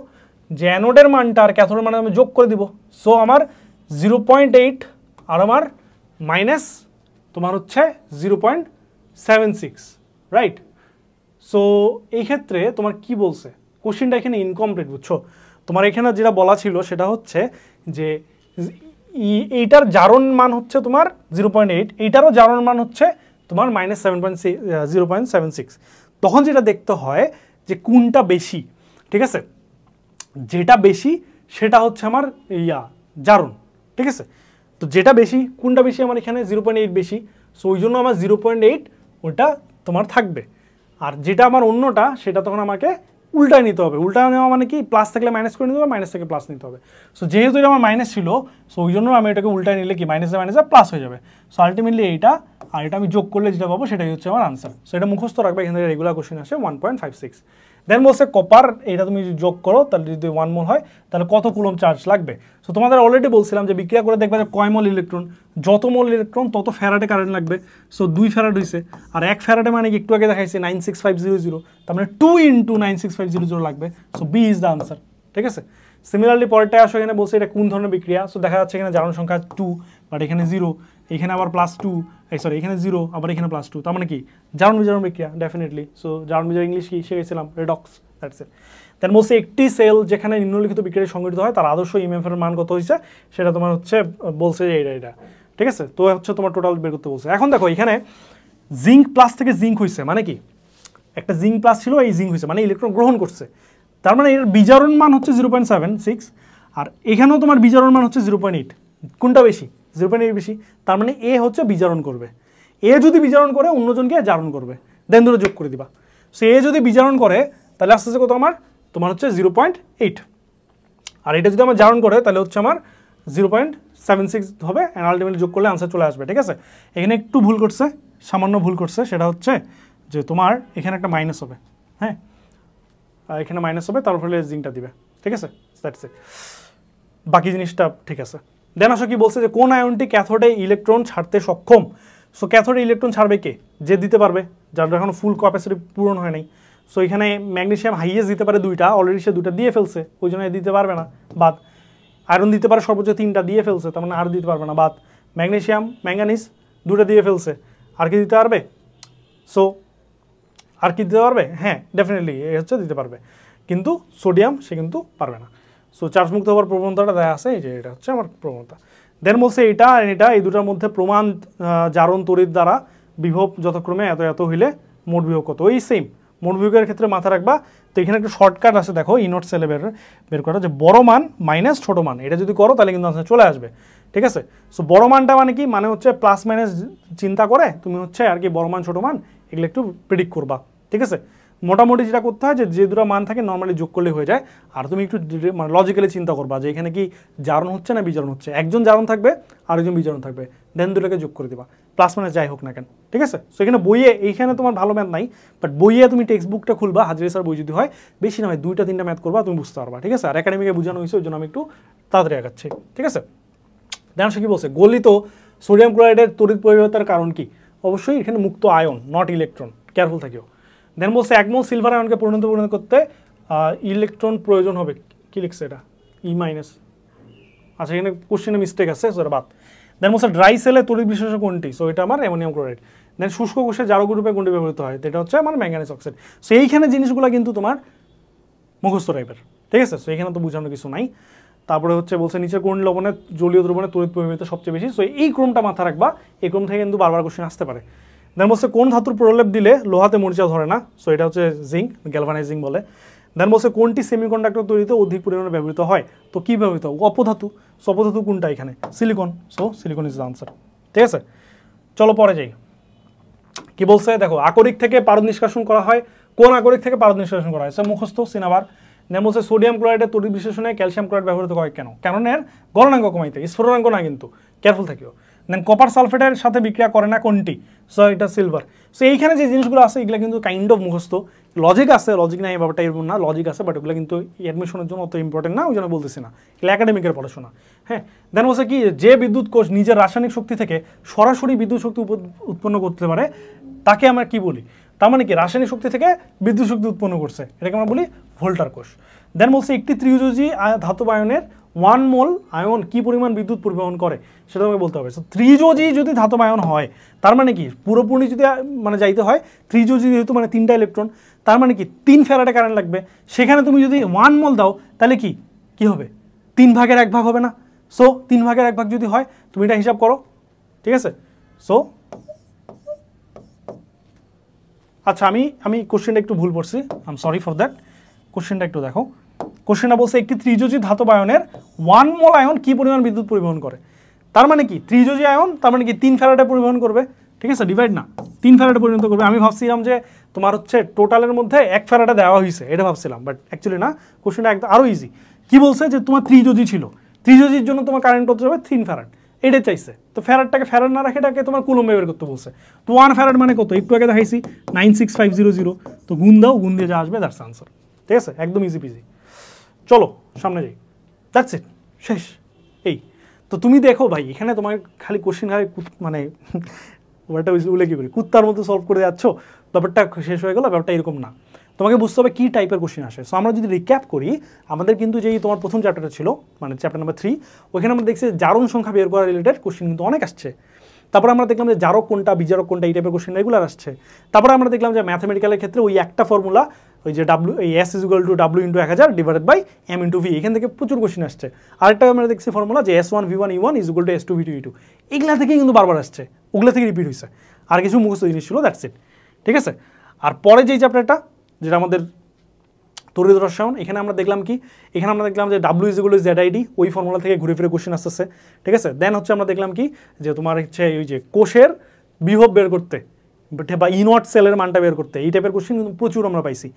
যে অ্যানোডের মানটা আর ক্যাথোডের মানটা আমি যোগ করে দিব। সো আমার 0.8 আর আমার মাইনাস তোমার হচ্ছে 0.76, রাইট। সো এই ক্ষেত্রে তোমার কি বলছে, কোশ্চেনটা এখানে ইনকমপ্লিট, বুঝছো। তোমার এখানে যেটা বলা ছিল সেটা হচ্ছে যে এইটার জারণ মান হচ্ছে তোমার 0.8, এইটারও জারণ মান হচ্ছে তোমার -0.76। তখন যেটা দেখতে হয় যে কোনটা বেশি। ঠিক আছে, যেটা বেশি সেটা হচ্ছে আমার জারণ। ঠিক আছে, তো যেটা বেশি, কোনটা বেশি, আমার এখানে 0.8 বেশি, সো ওই জন্য আমার 0.8 ওটা তোমার থাকবে। আর যেটা আমার অন্যটা, সেটা তখন আমাকে উল্টায় নিতে হবে। উল্টায় নেওয়া মানে কি, প্লাস থাকলে মাইনাস করে নিতে হবে, মাইনাস থেকে প্লাস নিতে হবে। সো যেহেতু এটা আমার মাইনাস ছিল, সো ওই জন্য আমি এটাকে উল্টায় নিলে কি মাইনাসে প্লাস হয়ে যাবে। সো আলটিমেটলি এইটা আর এটা আমি যোগ করলে যেটা পাবো সেটাই হচ্ছে আমার আনসার। সো এটা মুখস্থ রাখবে, এখান থেকে রেগুলার কোশ্চেন আসে 1.56। দেন বলছে কপার, এটা তুমি যদি যোগ করো তাহলে যদি 1 মোল হয় তাহলে কত কুলম চার্জ লাগবে। সো তোমাদের অলরেডি বলছিলাম যে বিক্রিয়া করে দেখবে যে কয় মোল ইলেকট্রন, যত মোল ইলেকট্রন তত ফ্যারাডে কারেন্ট লাগবে। সো 2 ফ্যারাড হয়েছে, আর 1 ফ্যারাডে মানে একটু আগে দেখাইছে 96500, তার মানে 2 × 96500 লাগবে। So B is the answer. ঠিক আছে, সিমিলারলি পরেরটা আসো, এখানে বলছে এটা কোন ধরনের বিক্রিয়া। সো দেখা যাচ্ছে এখানে জারণ সংখ্যা 2, বাট এখানে 0, এখানে আবার +2, সরি এখানে 0, আবার এখানে +2, তার মানে কি জারণ বিজারণ বিক্রিয়া ডেফিনেটলি। সো জারণ বিজারণ ইংলিশ কি শিখেছিলাম, রেডক্স, দ্যাটস ইট। দেন বলছে একটি সেল যেখানে নিম্নলিখিত বিক্রিয়া সংঘটিত হয় তার আদর্শ EMF এর মান কত হয়েছে, সেটা তোমার হচ্ছে বলছে যে এটা। ঠিক আছে, তো হচ্ছে তোমার টোটাল বের করতে বলছে। এখন দেখো এখানে জিঙ্ক প্লাস থেকে জিঙ্ক হয়েছে, মানে কি একটা জিঙ্ক প্লাস ছিল, এই জিঙ্ক হয়েছে মানে ইলেকট্রন গ্রহণ করছে, তার মানে এর বিজারণ মান হচ্ছে 0.76, আর এখানেও তোমার বিজারণ মান হচ্ছে 0.8। কোনটা বেশি, 0.8 বেশি, তার মানে এ হচ্ছে বিজারণ করবে। এ যদি বিজারণ করে অন্যজনকে জারণ করবে, দেন দুটো যোগ করে দিবা। সো এ যদি বিজারণ করে তাহলে আস্তে আস্তে কত তোমার হচ্ছে 0.8, আর এটা যদি আমার জারণ করে তাহলে হচ্ছে আমার 0.76 হবে, অ্যান্ড আলটিমেটলি যোগ করলে আনসার চলে আসবে। ঠিক আছে, এখানে একটু ভুল করছে, সামান্য ভুল করছে, সেটা হচ্ছে যে তোমার এখানে একটা মাইনাস হবে, হ্যাঁ এখানে মাইনাস হবে, তার ফলে জিংটা দিবে। ঠিক আছে, দ্যাটস ইট, বাকি জিনিসটা ঠিক আছে। দেন আসো কি বলছে যে কোন আয়নটি ক্যাথোডে ইলেকট্রন ছাড়তে সক্ষম। সো ক্যাথোডে ইলেকট্রন ছাড়বে কে, যে দিতে পারবে, যার এখন ফুল ক্যাপাসিটি পূরণ হয় নাই। সো এখানে ম্যাগনেসিয়াম হাইয়েস্ট দিতে পারে 2টা, অলরেডি সে 2টা দিয়ে ফেলছে, ওই জন্য দিতে পারবে না, বাদ। আয়রন দিতে পারে সর্বোচ্চ 3টা, দিয়ে ফেলছে, তার মানে আর দিতে পারবে না, বাদ। ম্যাগনেসিয়াম ম্যাঙ্গানিজ 2টা দিয়ে ফেলছে, আর কি দিতে পারবে? সো আর কি দিতে পারবে? হ্যাঁ ডেফিনেটলি এ হচ্ছে দিতে পারবে, কিন্তু সোডিয়াম সে কিন্তু পারবে না। সো চার্জ মুক্ত হওয়ার প্রবণতাটা দেওয়া আছে, এই যে এটা হচ্ছে আমার প্রবণতা। দেন বলছে এটা আর এটা, এই দুটার মধ্যে প্রমাণ জারণ তড়িৎ দ্বারা বিভব যথাক্রমে এত এত হইলে মোট বিভব কত, ওই সেম মোট বিভবের ক্ষেত্রে মাথা রাখবা। তো এখানে একটা শর্টকাট আছে, দেখো ইনোট সেলে বের করা, যে বড় মান মাইনাস ছোট মান, এটা যদি করো তাহলে কিন্তু আনসার চলে আসবে। ঠিক আছে, সো বড় মানটা মানে কি, মানে হচ্ছে প্লাস মাইনাস চিন্তা করে তুমি হচ্ছে আর কি বড় মান ছোট মান এগুলো একটু প্রেডিক্ট করবা। ঠিক আছে, মোটামুটি যেটা করতে হয় যে দুটো মান থাকে নর্মালি যোগ করলে হয়ে যায়, আর তুমি একটু মানে লজিক্যালি চিন্তা করবা যে এখানে কি জারণ হচ্ছে না বিজারণ হচ্ছে, একজন জারণ থাকবে আর একজন বিজারণ থাকবে, দেন দুটোকে যোগ করে দিবা, প্লাস মাইনাস যাই হোক না কেন। ঠিক আছে, সো এখানে বইয়ে এইখানে তোমার ভালো ম্যাথ নাই, বাট বইয়ে তুমি টেক্সট বুকটা খুলবা, হাজিরি স্যার বই যদি হয়, বেশি না হয় 2টা 3টা ম্যাথ করবা, তুমি বুঝতে পারবা। ঠিক আছে, আর একাডেমিকে বোঝানো হয়েছে, ওই জন্য আমি একটু তাড়াতাড়ি আগাচ্ছি। ঠিক আছে, দেন সে কি বলছে, গলিত সোডিয়াম ক্লোরাইডের তড়িৎ পরিবর্তনের কারণ কি? অবশ্যই এখানে মুক্ত আয়ন, নট ইলেকট্রন, কেয়ারফুল থাকিও। দেন বলছে 1 মোল সিলভার আয়নকে পরিণত করতে ইলেকট্রন প্রয়োজন হবে, কি লিখছে এটা, ই মাইনাস, আচ্ছা এখানে কোশ্চেনে মিস্টেক আছে, সেটা বাদ। দেন বলছে ড্রাই সেলে তড়িৎ বিশেষণ কোনটি, সো এটা আমার অ্যামোনিয়াম ক্লোরাইড। দেন শুষ্ক কোষে জারক রূপে কোনটি ব্যবহৃত হয়, এটা হচ্ছে আমার ম্যাঙ্গানিজ অক্সাইড। সো এইখানে জিনিসগুলো কিন্তু তোমার মুখস্থ টাইপের। ঠিক আছে, সো এখানে তো বোঝানোর কিছু নাই। তারপরে হচ্ছে বলছে নিচে কোন লবণের জলীয় দ্রবণের তড়িৎ প্রবাহিত সবচেয়ে বেশি, সো এই ক্রমটা মাথা রাখবা, এই ক্রম থেকে কিন্তু বারবার কোশ্চেন আসতে পারে। দেন বলছে কোন ধাতুর প্রলেপ দিলে লোহাতে মরিচা ধরে না, সো এটা হচ্ছে জিঙ্ক, গ্যালভানাইজিং বলে। দেন বলছে কোনটি সেমিকন্ডাক্টর তৈরিতে অধিক পরিমাণে ব্যবহৃত হয়, তো কি ব্যবহৃত হয়, অপধাতু। সো অপধাতু কোনটা এখানে, silicon, so silicon is the answer. ঠিক আছে, চলো পরে যাই। কি বলছে দেখো, আকরিক থেকে পারদ নিষ্কাশন করা হয়, কোন আকরিক থেকে পারদ নিষ্কাশন করা হয়, সে মুখস্থ সিনাবার। দেন বলছে সোডিয়াম ক্লোরাইডের তড়িৎ বিশ্লেষণে ক্যালসিয়াম ক্লোরাইড ব্যবহৃত হয় কেন, কারণ এর গলনাঙ্ক কমাইতে, স্ফুটনাঙ্ক না কিন্তু, কেয়ারফুল থাকিও। দেন কপার সালফেটের সাথে বিক্রিয়া করে না কোনটি, সো এটা সিলভার। সো এইখানে যে জিনিসগুলো আছে এগুলো কিন্তু কাইন্ড অফ মুখস্থ, লজিক আছে, লজিক নাই এই ব্যাপারটা এরকম না, লজিক আছে, বাট ওগুলো কিন্তু অ্যাডমিশনের জন্য অত ইম্পর্টেন্ট না, ওই জন্য বলতেছি না, এগুলো একাডেমিকের পড়াশোনা। হ্যাঁ, দেন বলছে কি, যে বিদ্যুৎ কোষ নিজের রাসায়নিক শক্তি থেকে সরাসরি বিদ্যুৎ শক্তি উৎপন্ন করতে পারে তাকে আমরা কি বলি, তার মানে কি রাসায়নিক শক্তি থেকে বিদ্যুৎ শক্তি উৎপন্ন করছে, এটাকে আমরা বলি ভোল্টার কোষ। দেন বলছে একটি ত্রিযোজী ধাতব আয়নের 1 মোল আয়ন কি পরিমাণ বিদ্যুৎ পরিবহন করে, সেটা আমাকে বলতে হবে। সো ত্রিযোজী যদি ধাতব আয়ন হয় তার মানে কি, পুরোপুরি যদি মানে যাইতে হয়, ত্রিযোজী যেহেতু মানে 3টা ইলেকট্রন, তার মানে কি 3 ফ্যারাডে কারেন্ট লাগবে, সেখানে তুমি যদি 1 মোল দাও তাহলে কি হবে, 3 ভাগের 1 ভাগ হবে না। সো 3 ভাগের 1 ভাগ যদি হয়, তুমি এটা হিসাব করো। ঠিক আছে, সো আচ্ছা আমি কোশ্চেনটা একটু ভুল পড়ছি, I am sorry for that. কোশ্চেনটা একটু দেখো, কোশ্চেনটা বলছে একটি ত্রিযোজী ধাতব আয়নের 1 মোল আয়ন কি পরিমাণ বিদ্যুৎ পরিবহন করে, তার মানে কি ত্রিযোজী আয়ন তার মানে কি 3 ফ্যারাডে পরিবহন করবে। ঠিক আছে, ডিভাইড না, 3 ফ্যারাডে পরিণত করবে। আমি ভাবছিলাম যে তোমার হচ্ছে টোটালের মধ্যে 1 ফ্যারাডে দেওয়া হয়েছে, এটা ভাবছিলাম, বাট অ্যাকচুয়ালি না, কোশ্চেনটা একদম আরও ইজি। কি বলছে যে তোমার ত্রিযোজী ছিল, ত্রিযোজীর জন্য তোমার কারেন্ট কত যাবে, 3 ফ্যারাড, এটা চাইছে। তো ফ্যারাডটাকে ফ্যারাড না রাখে এটাকে তোমার কুলম্বে বের করতে বলছে। তো 1 ফ্যারাড মানে কত, একটু আগে দেখাইছি 96500, তো গুণ দাও, গুণ দিয়ে যা আসবে দ্যাটস আনসার। ঠিক আছে, একদম ইজি পিজি। চলো সামনে যাই, দ্যাটস ইট, শেষ। এই তো তুমি দেখো ভাই, এখানে তোমার খালি কোশ্চেন খালি মানে ওটা উল্লে কী করি, কুত্তার মতো সলভ করে যাচ্ছ, ব্যাপারটা শেষ হয়ে গেল, ব্যাপারটা এরকম না। তোমাকে বুঝতে হবে কী টাইপের কোশ্চেন আসে। সো আমরা যদি রিক্যাপ করি, আমাদের কিন্তু যেই তোমার প্রথম চ্যাপ্টারটা ছিল, মানে চ্যাপ্টার নাম্বার 3, ওইখানে আমরা দেখছি জারণ সংখ্যা বের করা রিলেটেড কোশ্চেন কিন্তু অনেক আসছে। তারপরে আমরা দেখলাম যে জারক কোনটা, বিজারক কোনটা, এই টাইপের কোশ্চেন রেগুলার আসছে। তারপরে আমরা দেখলাম যে ম্যাথামেটিক্যালের ক্ষেত্রে ওই একটা ফর্মুলা, ওই যে S = W × 1000 / M × V, এখান থেকে প্রচুর কোশ্চেন আসছে। আরেকটা আমরা দেখছি ফর্মুলা যে S1V1E1 = S2V2E2, এগুলা থেকেই কিন্তু বারবার আসছে, ওগুলা থেকে রিপিট হয়েছে, আর কিছু মুখস্থ জিনিস ছিল, দ্যাটস ইট। ঠিক আছে, আর পরে যেই চ্যাপ্টারটা যেটা আমাদের তড়িৎ রসায়ন, এখানে আমরা দেখলাম কি, এখানে আমরা দেখলাম যে W = ZID, ওই ফর্মুলা থেকে ঘুরে ফিরে কোশ্চেন আসতেছে। ঠিক আছে, দেন হচ্ছে আমরা দেখলাম কি, যে তোমার হচ্ছে ওই যে কোষের বিভব বের করতে বা ইনওয়ার্ড সেলের মানটা বের করতে, এই টাইপের কোশ্চেন কিন্তু প্রচুর আমরা পাইছি।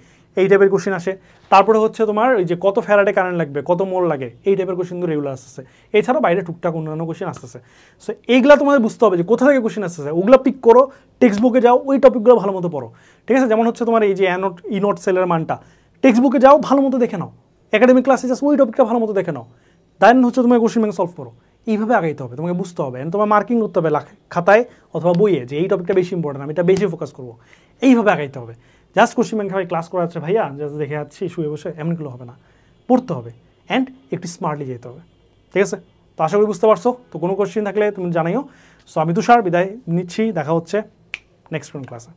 এই টাইপের কোশ্চেন আসে। তারপরে হচ্ছে তোমার ওই যে কত ফ্যারাডে কারেন্ট লাগবে, কত মোল লাগে, এই টাইপের কোশ্চেন কিন্তু রেগুলার আসতেছে। এছাড়াও বাইরে টুকটাক অন্যান্য কোশ্চেন আসতেছে। সো এইগুলা তোমাদের বুঝতে হবে যে কোথা থেকে কোশ্চেন আসতেছে, ওগুলো পিক করো, টেক্সট বুকে যাও, ওই টপিকগুলো ভালো মতো পড়ো, ঠিক আছে? যেমন হচ্ছে তোমার এই যে ইনওয়ার্ড সেলের মানটা টেক্সট বুকে যাও, ভালো মতো দেখে নাও, একাডেমিক ক্লাসে জাস্ট ওই টপিকটা ভালো মতো দেখে নাও, দেন হচ্ছে তোমার কোশ্চেন ব্যাংক সলভ করো। এইভাবে আগাইতে হবে, তোমাকে বুঝতে হবে, তোমার মার্কিং করতে হবে খাতায় অথবা বইয়ে যে এই টপিকটা বেশি ইম্পর্টেন্ট, আমি এটা বেশি ফোকাস করবো, এইভাবে আগাইতে হবে। জাস্ট কোশ্চেন ব্যাংক ভাই ক্লাস করা যাচ্ছে ভাইয়া জাস্ট দেখে যাচ্ছি শুয়ে বসে, এমনগুলো হবে না, পড়তে হবে অ্যান্ড একটু স্মার্টলি যেতে হবে, ঠিক আছে? তো আশা করি বুঝতে পারছো। তো কোনো কোশ্চেন থাকলে তুমি জানাইও। সো আমি তুষার বিদায় নিচ্ছি, দেখা হচ্ছে নেক্সট ক্লাসে।